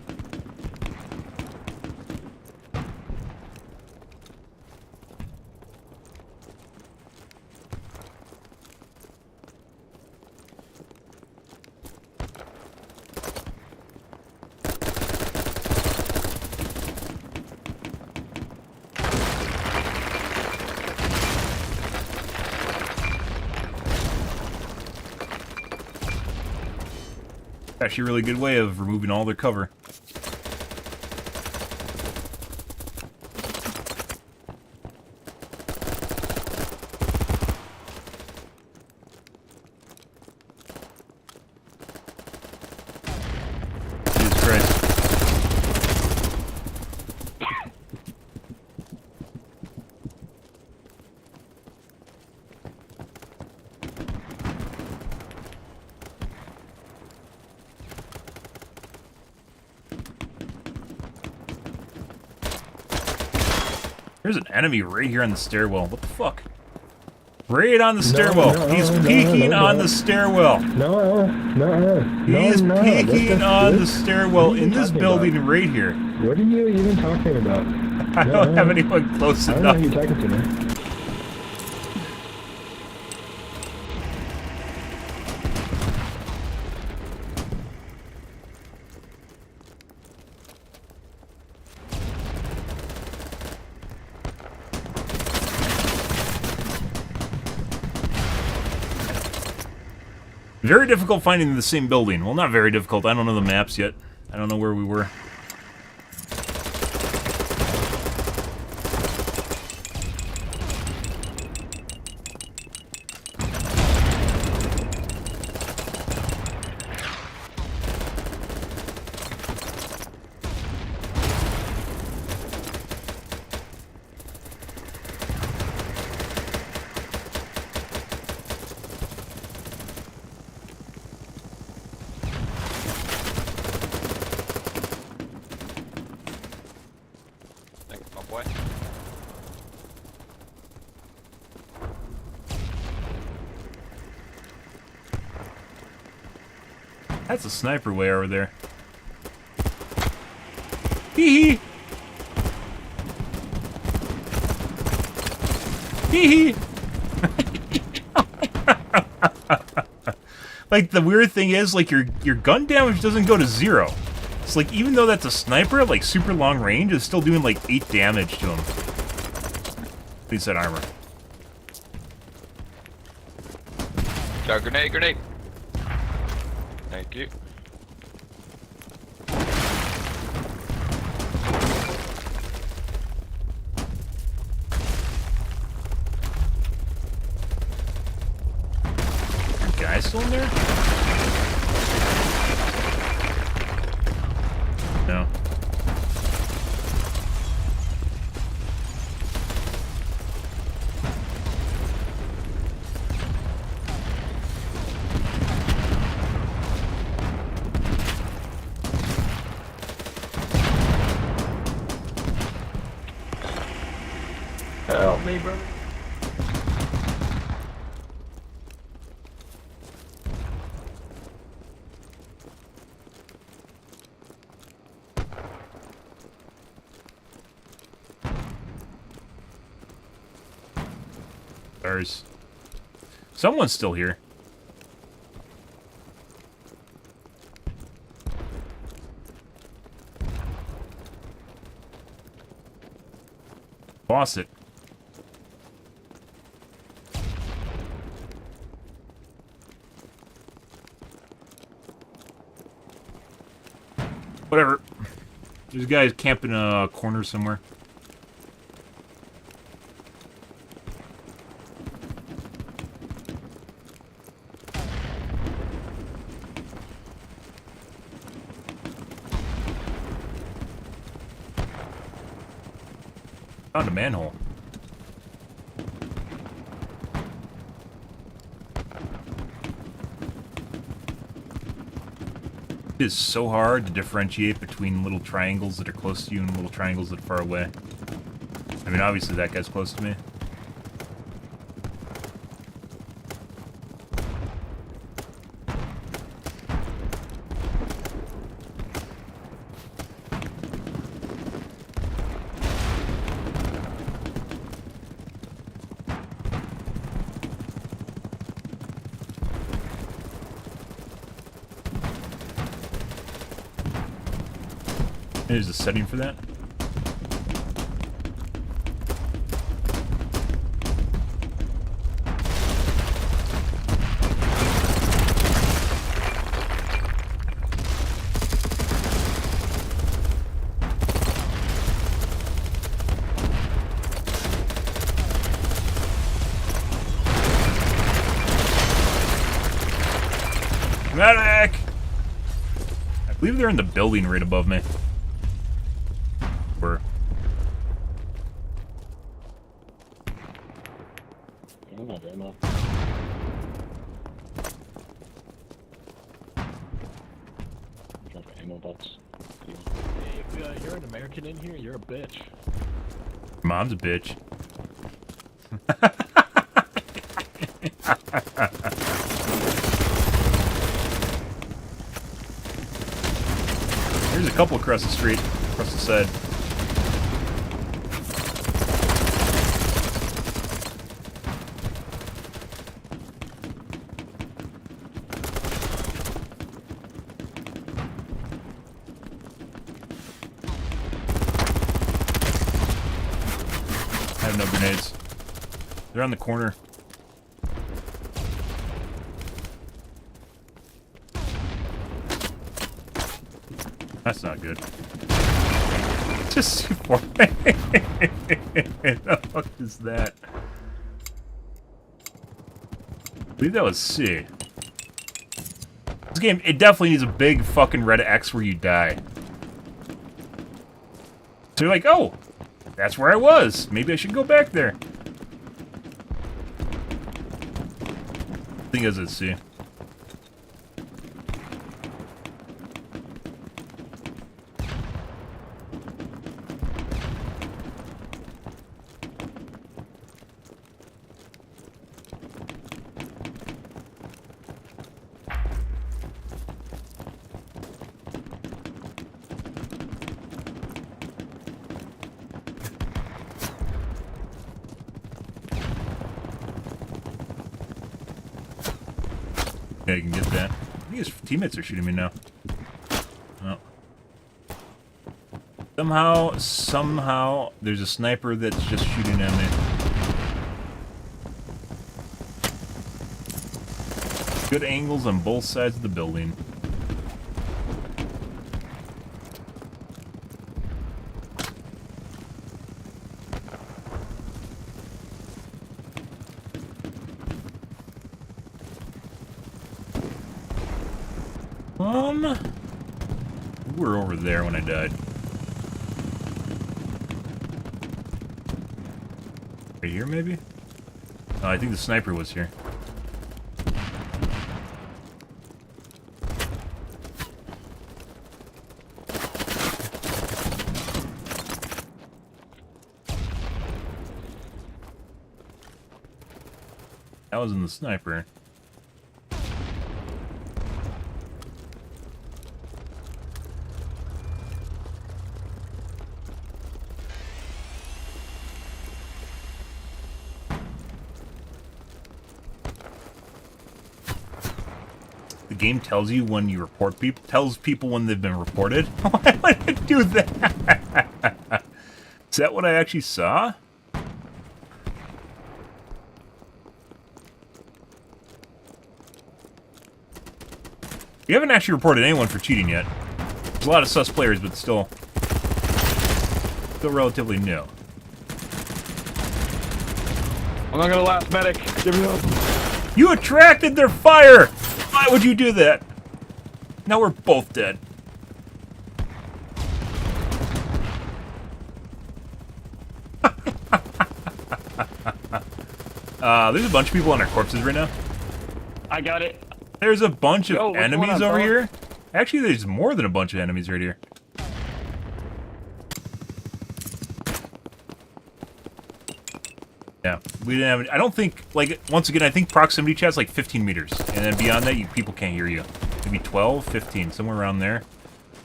Actually a really good way of removing all their cover. There's an enemy right here on the stairwell. What the fuck? Right on the stairwell. He's peeking on the stairwell. No. He's peeking on the stairwell in this building right here. What are you even talking about? I don't have anyone close I don't know enough. who you're talking to, man. Very difficult finding the same building. Well, not very difficult. I don't know the maps yet. I don't know where we were. Thanks, my boy. That's a sniper way over there. Hee hee. Hee hee. Like, the weird thing is, like, your gun damage doesn't go to 0. It's like, even though that's a sniper at, like, super long range, it's still doing, like, 8 damage to him. Please set armor. Got a grenade, grenade. Thank you. Guys still in there? No. Help me, brother. Someone's still here. Boss it. Whatever. There's guys camping a corner somewhere. Found a manhole. It is so hard to differentiate between little triangles that are close to you and little triangles that are far away. I mean, obviously that guy's close to me. There's a setting for that. Medic! I believe they're in the building right above me. Hey, if you're an American in here, you're a bitch. Mom's a bitch. There's a couple across the street, across the side. I have no grenades. They're on the corner. That's not good. Just what the fuck is that? I believe that was C. This game, it definitely needs a big fucking red X where you die. So you're like, oh, that's where I was. Maybe I should go back there. I think it was at C. Yeah, you can get that. I think his teammates are shooting me now. Oh. Somehow, there's a sniper that's just shooting at me. Good angles on both sides of the building. We were over there when I died. Right here, maybe? Oh, I think the sniper was here. That was in the sniper. The game tells you when you report people, tells people when they've been reported. Why would it do that? Is that what I actually saw? We haven't actually reported anyone for cheating yet. There's a lot of sus players, but still relatively new. I'm not gonna last, medic. Give me up. You attracted their fire! Why would you do that? Now we're both dead. There's a bunch of people on our corpses right now. I got it. There's a bunch of Yo, what's enemies going on, over fella? here. Actually, there's more than a bunch of enemies right here. Yeah, we didn't have any, I don't think, like, once again, I think proximity chat's like 15 meters. And then beyond that, people can't hear you. Maybe 12, 15, somewhere around there.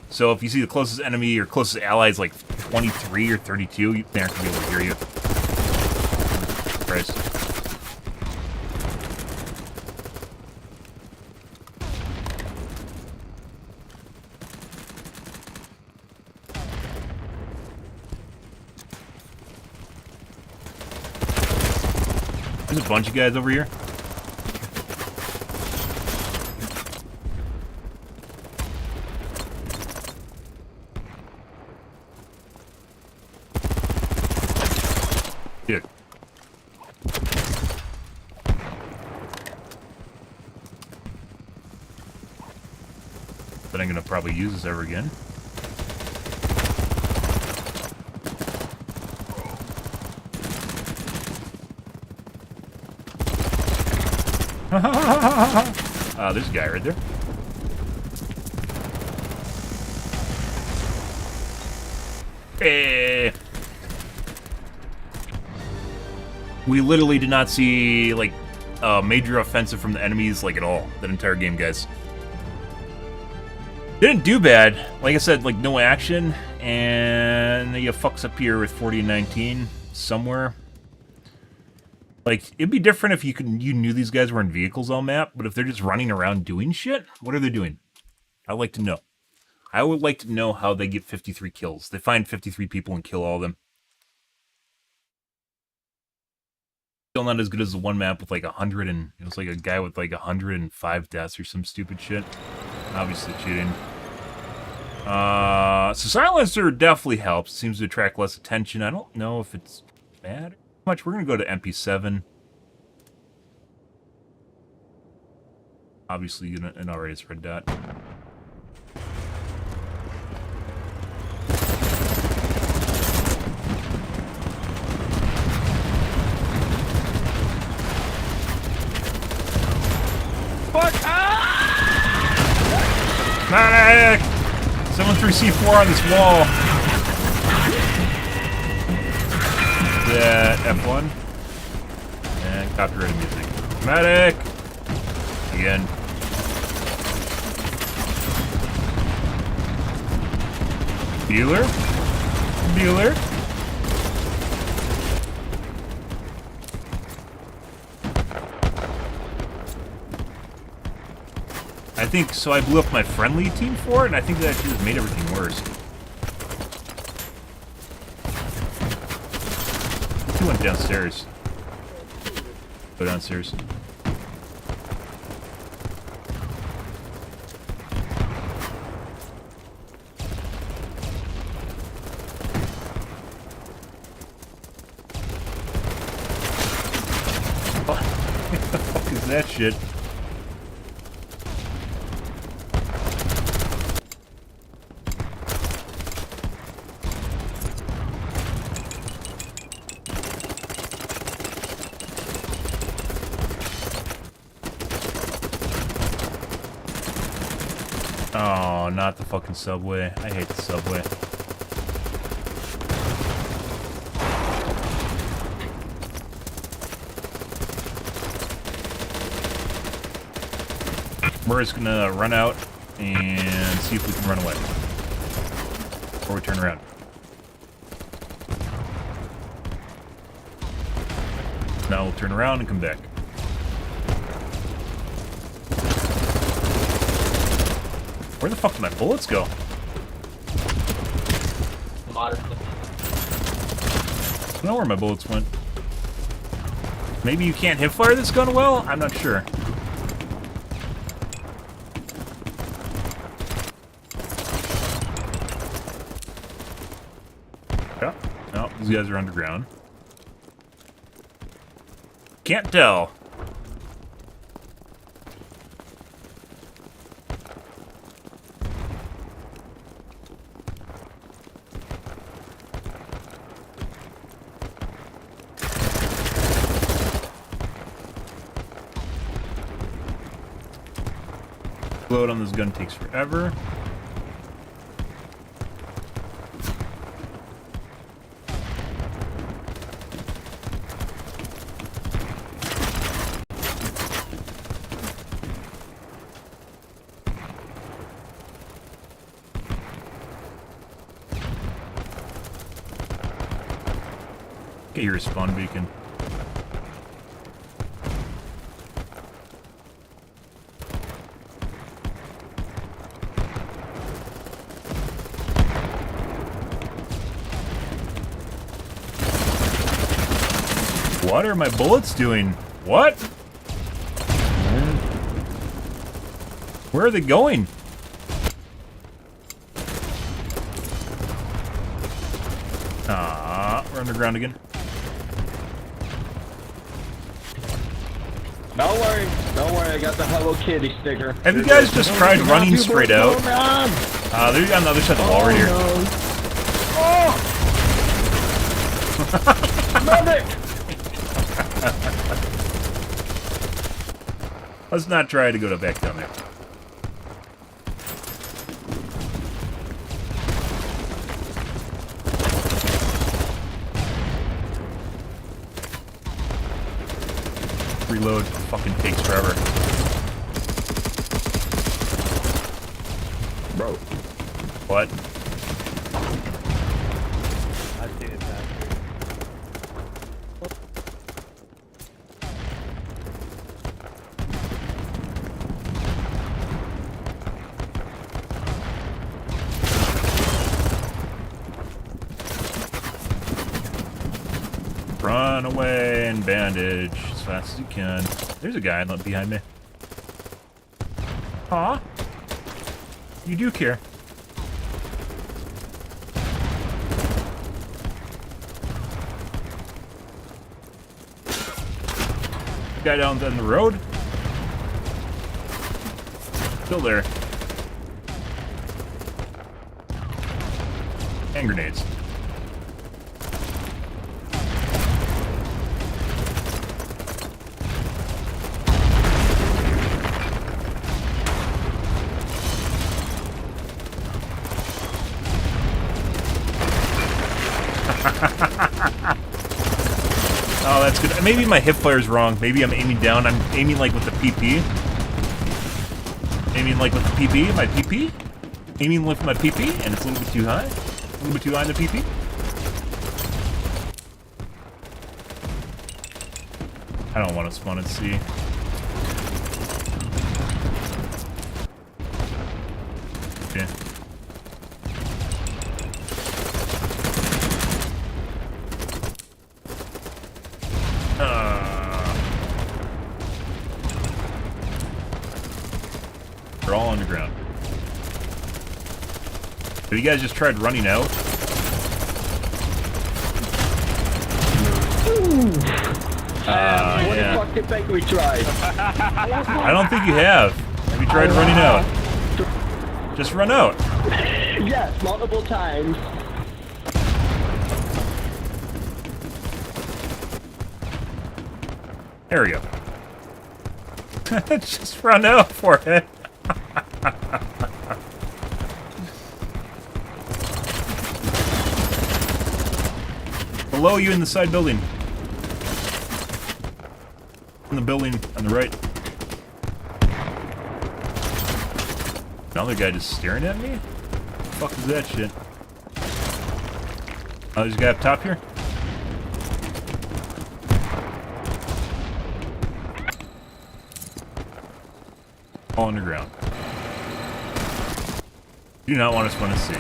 So if you see the closest enemy or closest ally is like 23 or 32, they aren't going to be able to hear you. Christ. There's a bunch of guys over here. Dude. But I'm gonna probably use this ever again. There's a guy right there. Hey. We literally did not see, like, a major offensive from the enemies, like, at all. That entire game, guys. Didn't do bad. Like I said, like, no action. And you fucks up here with 40 and 19 somewhere. Like, it'd be different if you knew these guys were in vehicles all map, but if they're just running around doing shit, what are they doing? I'd like to know. I would like to know how they get 53 kills. They find 53 people and kill all of them. Still not as good as the one map with like 100 and... It was like a guy with like 105 deaths or some stupid shit. Obviously cheating. So Silencer definitely helps. Seems to attract less attention. I don't know if it's bad or much. We're going to go to MP7. Obviously, an already red dot. Fuck! Ah! Medic! Someone threw C4 on this wall. Yeah, F1. And copyrighted music. Medic! Again. Bueller? Bueller? I think, so I blew up my friendly team for it, and I think that just made everything worse. He went downstairs. Go downstairs. What the fuck is that shit? Oh, not the fucking subway. I hate the subway. We're just gonna run out and see if we can run away. Before we turn around. Now we'll turn around and come back. Where the fuck did my bullets go? I don't know where my bullets went. Maybe you can't hip fire this gun well? I'm not sure. Yeah. No, these guys are underground. Can't tell. Load on this gun takes forever. Get your spawn beacon. What are my bullets doing? What? Where are they going? Ah, we're underground again. Don't worry, I got the Hello Kitty sticker. Have you guys just tried running straight out? They're on the other side of the wall right here. Oh! Medic! Let's not try to go back down there. reload fucking takes forever. Bro. What? I've seen it faster. Run away and bandage as fast as you can. There's a guy behind me. Aw. You do care. Guy down the road. Still there. Hand grenades. Oh, that's good. Maybe my hip fire's wrong. Maybe I'm aiming down. I'm aiming like with the PP. Aiming like with the PP. My PP. Aiming with my PP, and it's a little bit too high. A little bit too high in the PP. I don't want to spawn at sea. Okay. They're all underground. Have you guys just tried running out? What the Yeah. fuck do you think we tried? I don't think you have. Have you tried running out? Just run out. Yes, multiple times. There we go. Just run out for it. Below you in the side building. In the building on the right. Another guy just staring at me? What the fuck is that shit? Oh, there's a guy up top here? All underground. Do not want to spawn a sea.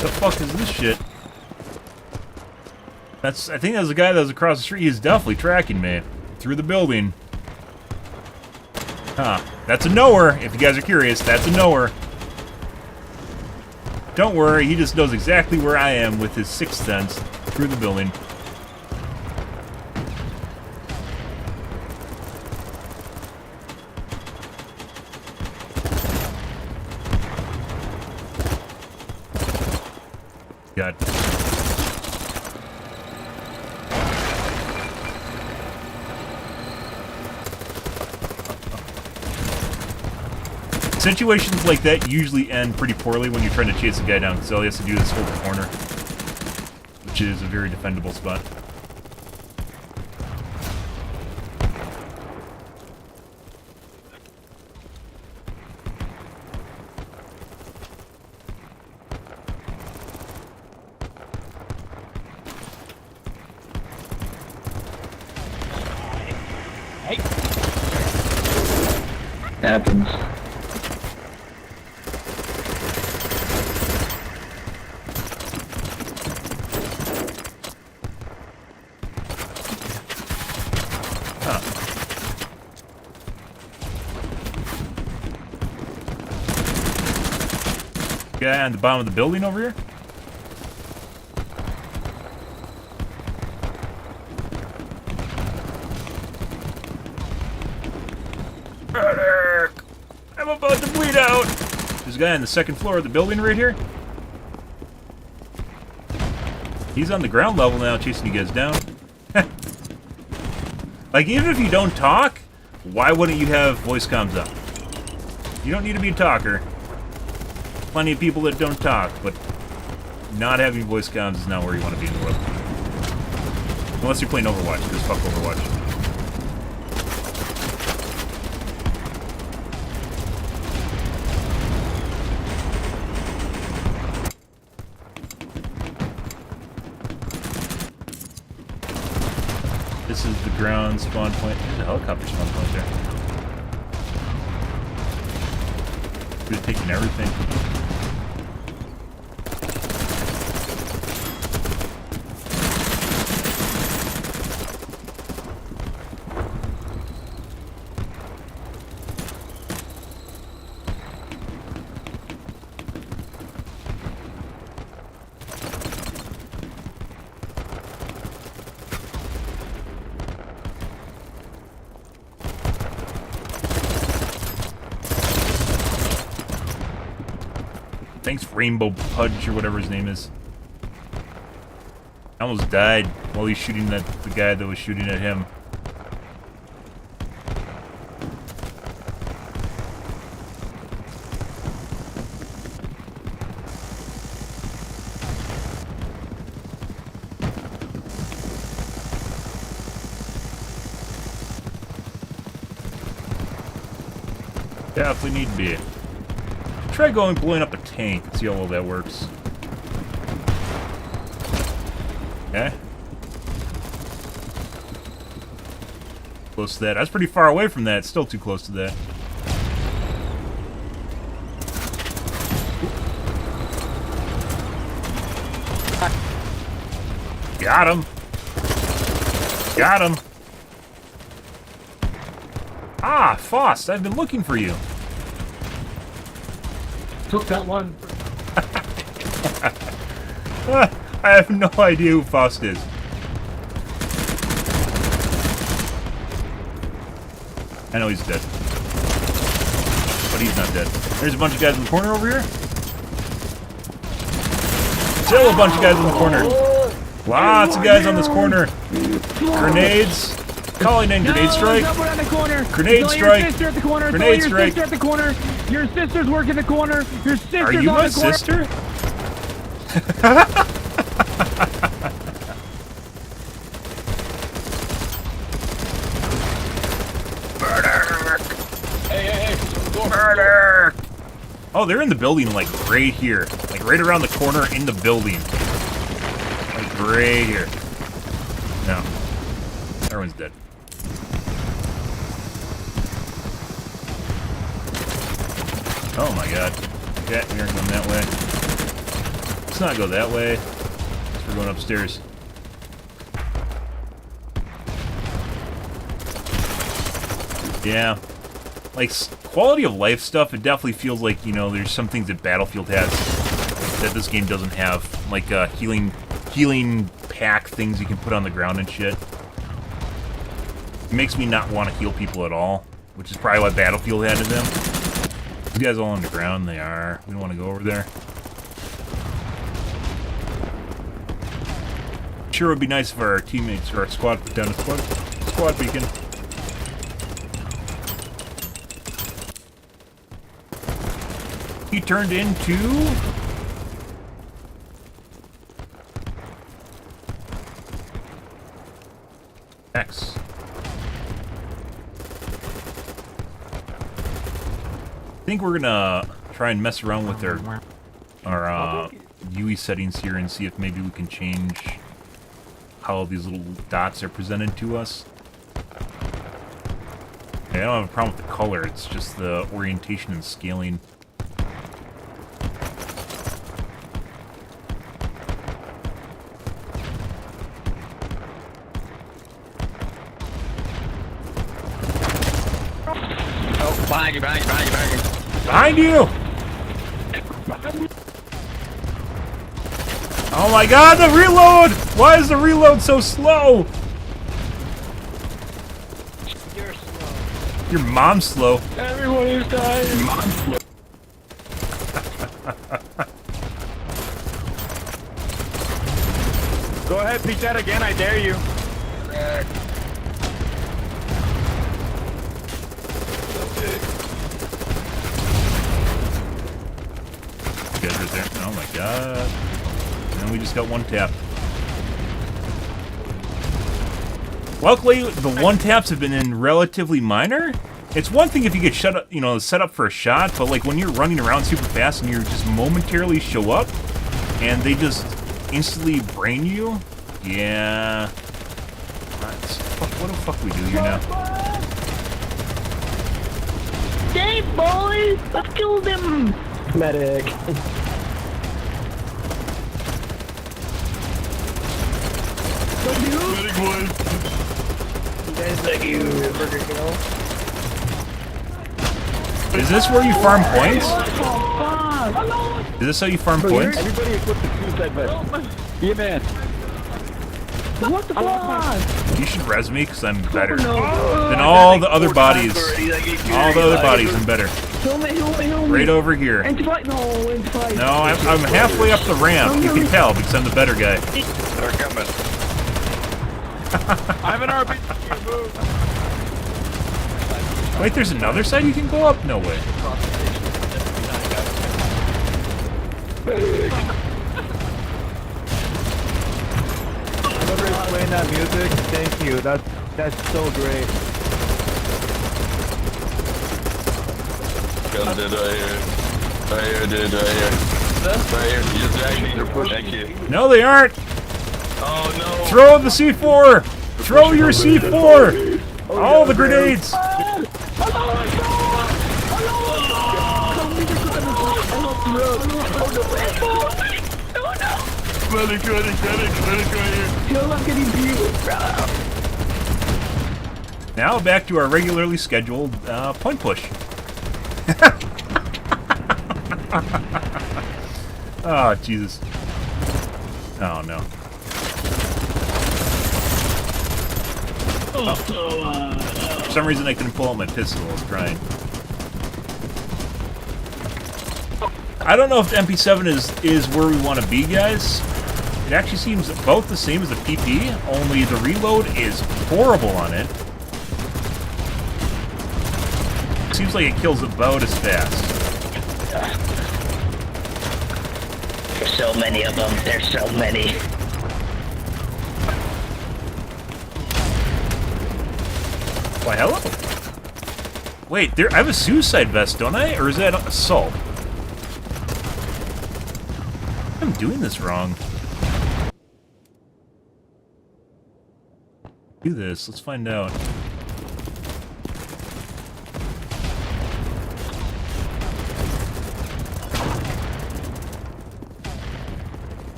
The fuck is this shit? I think that was the guy that was across the street. He's definitely tracking me. Through the building. Huh. That's a knower, if you guys are curious. That's a knower. Don't worry, he just knows exactly where I am with his sixth sense through the building. God. Situations like that usually end pretty poorly when you're trying to chase a guy down, because all he has to do is hold the corner, which is a very defendable spot. Happens. Guy on the bottom of the building over here? Medic! I'm about to bleed out! There's a guy on the second floor of the building right here. He's on the ground level now, chasing you guys down. Like, even if you don't talk, why wouldn't you have voice comms up? You don't need to be a talker. Plenty of people that don't talk, but not having voice comms is not where you want to be in the world. Unless you're playing Overwatch, because fuck Overwatch. This is the ground spawn point. There's a helicopter spawn point there. We're taking everything. Thanks, Rainbow Pudge, or whatever his name is. I almost died while he's shooting at the guy that was shooting at him. Definitely need to be. Try going blowing up a tank and see how well that works. Okay. Close to that. I was pretty far away from that. Still too close to that. Got him. Got him. Ah, Faust, I've been looking for you. Took that one. I have no idea who Faust is. I know he's dead. But he's not dead. There's a bunch of guys in the corner over here. Still a bunch of guys in the corner. Lots of guys on this corner. Grenades. Calling in grenade strike. Grenade strike. Grenade strike. At the corner. Your sister's working the corner. Your sister's Are you on my the corner. sister? Murder! Oh, they're in the building, like, right here. Like, right around the corner in the building. Like, right here. No. Everyone's dead. Oh my god. Okay, we aren't going that way. Let's not go that way. We're going upstairs. Yeah. Like, quality of life stuff, it definitely feels like, you know, there's some things that Battlefield has that this game doesn't have. Like, healing pack things you can put on the ground and shit. It makes me not want to heal people at all, which is probably what Battlefield had to them. These guys all on the ground, they are. We don't want to go over there. Sure would be nice if our teammates or our squad put down a squad beacon. He turned into... X. I think we're gonna try and mess around with our UE settings here and see if maybe we can change how these little dots are presented to us. Okay, I don't have a problem with the color, it's just the orientation and scaling. Oh, behind you, behind you, behind you, behind you. Behind you! Oh my god, the reload! Why is the reload so slow? You're slow. Your mom's slow. Everyone is dying. Your mom's slow. Go ahead, peek that again, I dare you. You guys right there. Oh my god. And we just got one tap. Luckily, the one taps have been in relatively minor. It's one thing if you get shut up, you know, set up for a shot, but like when you're running around super fast and you just momentarily show up, and they just instantly brain you. Yeah. What the fuck we do here now? Dave, boys! Let's kill them! Medic. Thank you, Burger Kill. Is this where you farm points? Is this how you farm points? Everybody equip the suicide vest. Yeah, man. What the fuck? You should res me because I'm better than all the other bodies. All the other bodies, I'm better. Heal me, heal me, heal me. Right over here. Anti-fight, no, anti-fight. No, I'm halfway up the ramp. You can tell because I'm the better guy. They're coming. I have an RPG. Move. Wait, there's another side you can go up? No way. Whoever is playing that music, thank you. That's so great. Guns did right here. Right here, dude, right here. Right here. You just actually they're pushing. Thank you. No, they aren't. Oh no. Throw the C4. Throw your C4. All the grenades. Medic right here. Now back to our regularly scheduled point push. Oh, Jesus. Oh, no. Oh. For some reason I couldn't pull out my pistol. I was trying. I don't know if the MP7 is where we want to be, guys. It actually seems about the same as the PP, only the reload is horrible on it. Seems like it kills about as fast. There's so many of them. There's so many. Why, hello? Wait, I have a suicide vest, don't I? Or is that assault? I'm doing this wrong. Do this. Let's find out.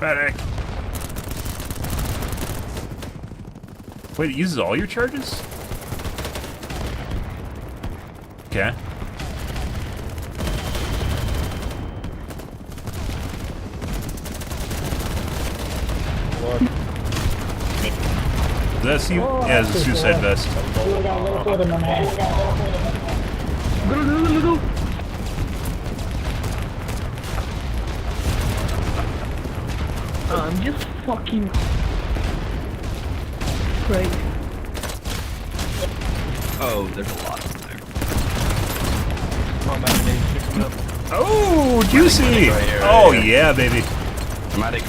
Medic. Wait, it uses all your charges? Okay. Does that seem? Yeah, it's a suicide vest. I'm just fucking great. Oh, there's a lot in there. Come on, man, coming up. Oh, juicy! Right here, Oh right here. yeah, baby. Medic.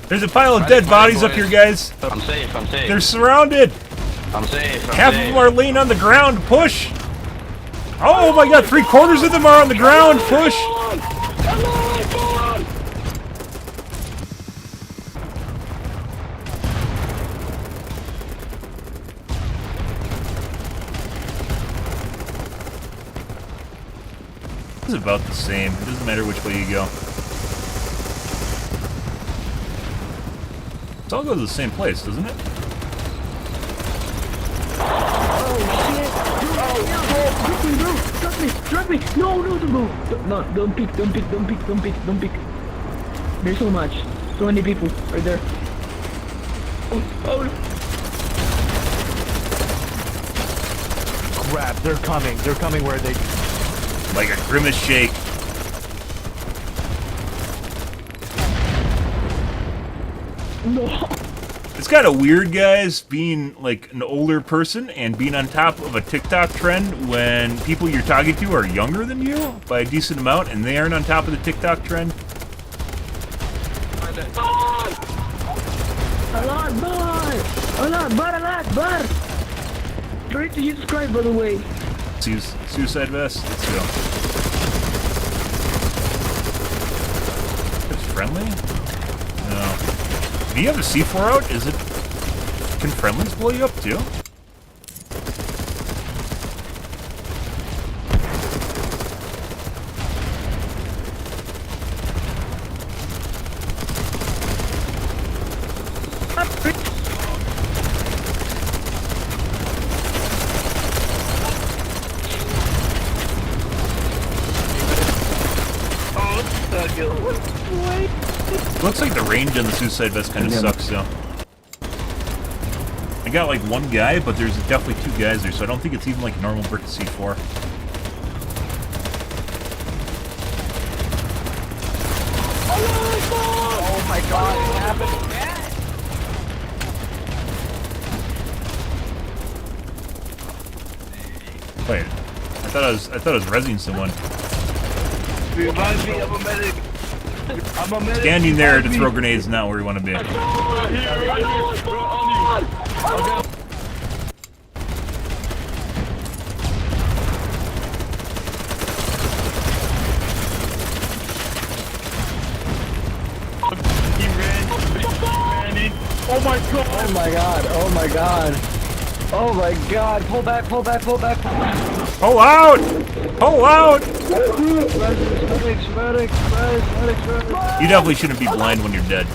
There's a pile of dead bodies up here, guys. I'm safe. They're surrounded. I'm safe. Half of them are laying on the ground. Push. Oh my God! 3/4 of them are on the ground. Push. It's about the same. It doesn't matter which way you go. It all goes to the same place, doesn't it? Drag me! No, don't peek. There's so much. So many people right there. Oh. Crap, they're coming. They're coming where they... Like a Grimace shake. No. It's kind of weird, guys, being like an older person and being on top of a TikTok trend when people you're talking to are younger than you by a decent amount and they aren't on top of the TikTok trend. Allah Akbar! Pray to Jesus Christ, by the way. Suicide vest? Let's go. It's friendly? No. Do you have a C4 out? Is it... Can friendlies blow you up too? Looks like the range on the suicide vest kind of sucks, though. I got like one guy, but there's definitely two guys there, so I don't think it's even like a normal brick C4. Oh my god, it happened again! Wait, I thought I was rezzing someone. Revive me, I'm a medic! I'm a medic! Standing there to throw grenades is not where you want to be. Oh my god! Oh my god, oh my god! Oh my god, pull back, pull back, pull back! Pull out! Pull out! You definitely shouldn't be blind when you're dead.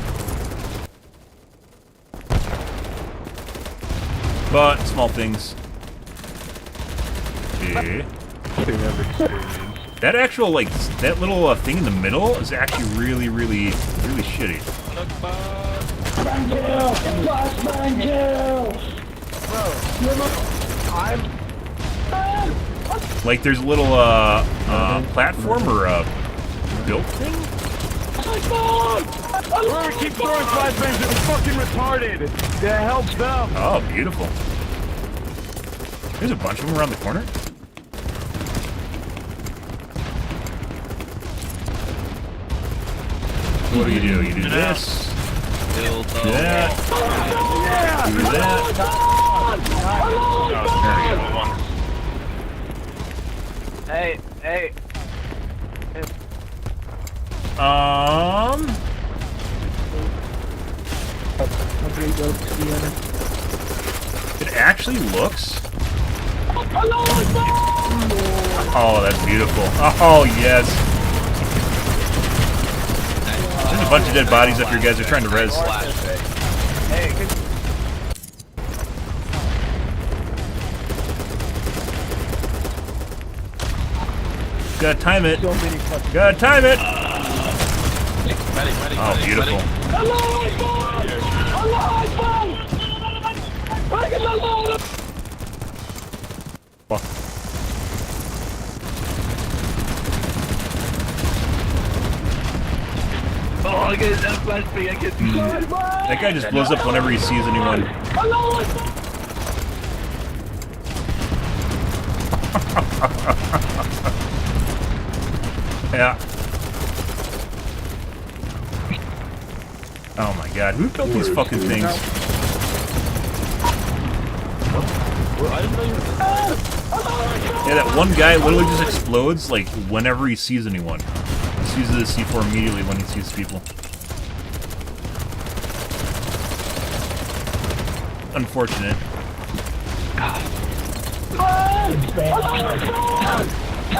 But, small things. Okay. That actual, like, that little thing in the middle is actually really, really, really shitty. Like, there's a little, platform or a built thing? Keep throwing flashbangs, it's fucking retarded! That helps them! Oh, beautiful. There's a bunch of them around the corner. What do? You do this. Do that. Do that. Hey, hey! It actually looks. Oh, that's beautiful. Oh, yes. There's a bunch of dead bodies up here, guys. They're trying to res. Hey, Gotta time it. Gotta time it. Oh, beautiful. oh, I get that flashbang, I get That guy just blows up whenever he sees anyone. Yeah. Oh my god, who built these fucking things? Yeah, that one guy literally just explodes, like, whenever he sees anyone. Just uses the C4 immediately when he sees people. Unfortunate.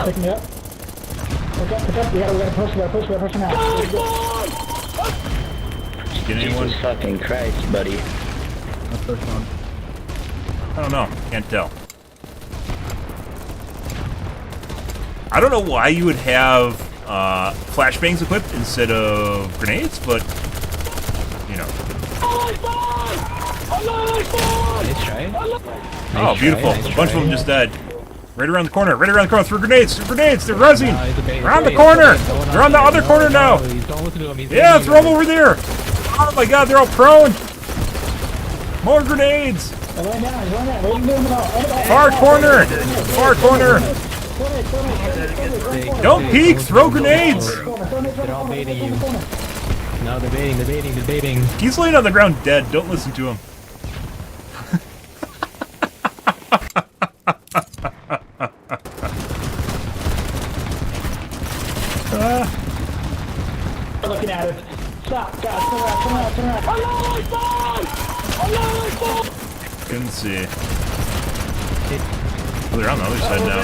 Pick me up. Pick up, we gotta push now. Get anyone? Jesus fucking Christ, buddy. I don't know. Can't tell. I don't know why you would have flashbangs equipped instead of grenades, but you know. Nice try. Oh, beautiful. A bunch of them just died. Right around the corner. Right around the corner. Through grenades. Through grenades. They're rezzing. They're on the corner. They're on the other corner now. Yeah, throw them over there. Oh my god, they're all prone! More grenades! He's going down, he's going down. What are you doing about? Far corner! Far corner! Don't peek! Throw grenades! They're all baiting you. No, they're baiting. He's laying on the ground dead. Don't listen to him. Looking at it. Stop, guys, turn around. Couldn't see. Oh, they're on the other side now.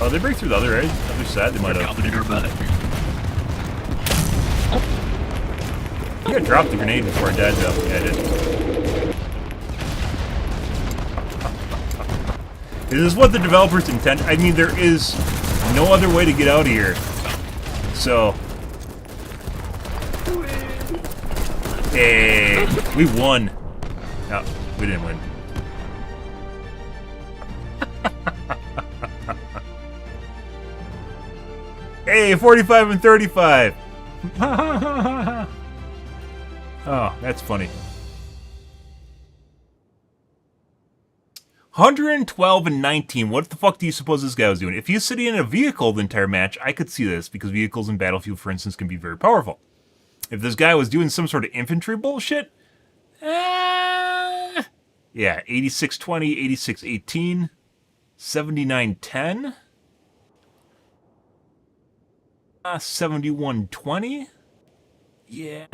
Oh, they break through the other side. They might have. I think I dropped the grenade before I died, though. Yeah, I did. Is this what the developers intend? I mean, there is no other way to get out of here. So. Hey, we won. No, we didn't win. Hey, 45 and 35. Oh, that's funny. 112 and 19. What the fuck do you suppose this guy was doing? If he was sitting in a vehicle the entire match, I could see this, because vehicles in Battlefield, for instance, can be very powerful. If this guy was doing some sort of infantry bullshit, yeah, 86-20, 86-18, 79-10, 71-20, yeah,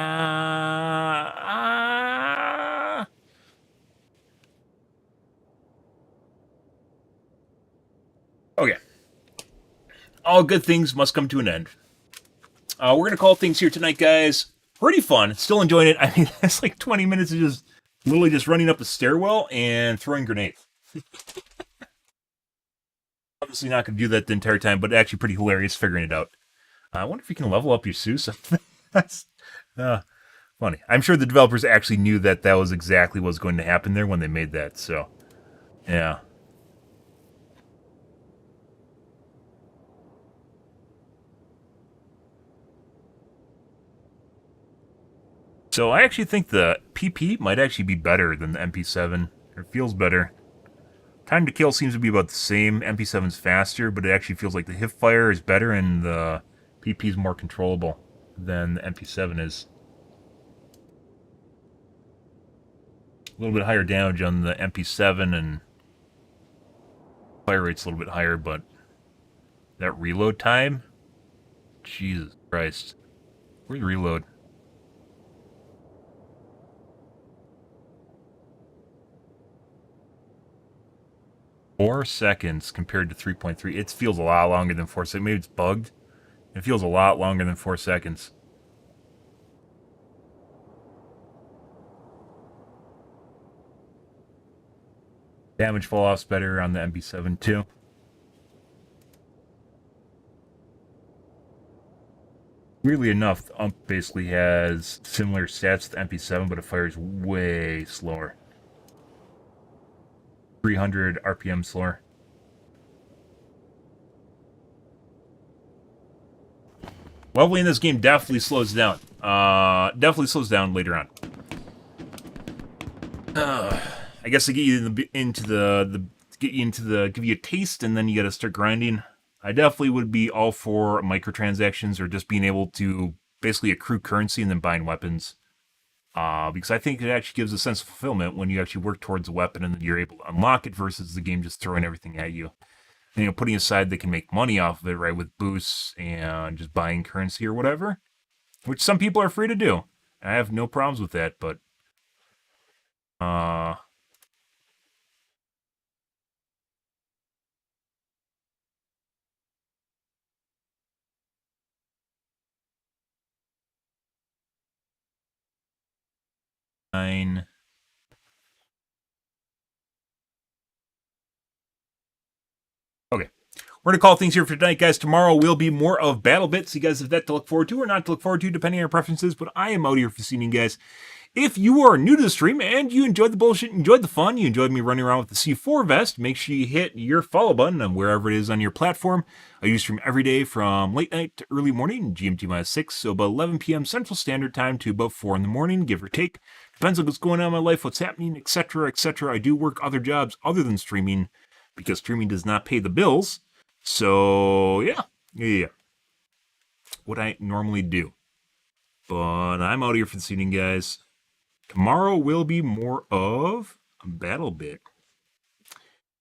okay. All good things must come to an end. We're going to call things here tonight, guys. Pretty fun. Still enjoying it. I mean, it's like 20 minutes of just literally just running up the stairwell and throwing grenades. Obviously not going to do that the entire time, but actually pretty hilarious figuring it out. I wonder if you can level up your Seuss. That's funny. I'm sure the developers actually knew that that was exactly what was going to happen there when they made that, so yeah. So I actually think the PP might actually be better than the MP7. It feels better. Time to kill seems to be about the same. MP7's faster, but it actually feels like the hip fire is better and the PP is more controllable than the MP7 is. A little bit higher damage on the MP7 and fire rate's a little bit higher, but that reload time? Jesus Christ. Where's the reload? Four seconds compared to 3.3. It feels a lot longer than 4 seconds. Maybe it's bugged. It feels a lot longer than 4 seconds. Damage fall-off's better on the MP7 too. Weirdly enough, the UMP basically has similar stats to the MP7, but it fires way slower. 300 RPM slower. Leveling in this game definitely slows down. Definitely slows down later on. I guess to get you give you a taste, and then you got to start grinding. I definitely would be all for microtransactions or just being able to basically accrue currency and then buying weapons. Because I think it actually gives a sense of fulfillment when you actually work towards a weapon and then you're able to unlock it versus the game just throwing everything at you. And, you know, putting aside they can make money off of it, right, with boosts and just buying currency or whatever, which some people are free to do. I have no problems with that, but nine. Okay. We're going to call things here for tonight, guys. Tomorrow will be more of BattleBit, so you guys have that to look forward to or not to look forward to, depending on your preferences. But I am out here for seeing you guys If you are new to the stream and you enjoyed the bullshit, enjoyed the fun, you enjoyed me running around with the C4 vest, make sure you hit your follow button on wherever it is on your platform. I do stream every day from late night to early morning, GMT-6, so about 11 p.m. Central Standard Time to about 4 in the morning, give or take. Depends on what's going on in my life, what's happening, etc., etc. I do work other jobs other than streaming because streaming does not pay the bills. So, yeah. What I normally do. But I'm out here for this evening, guys. Tomorrow will be more of a BattleBit.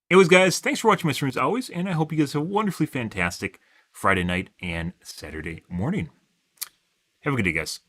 Anyways, guys, thanks for watching my stream as always, and I hope you guys have a wonderfully fantastic Friday night and Saturday morning. Have a good day, guys.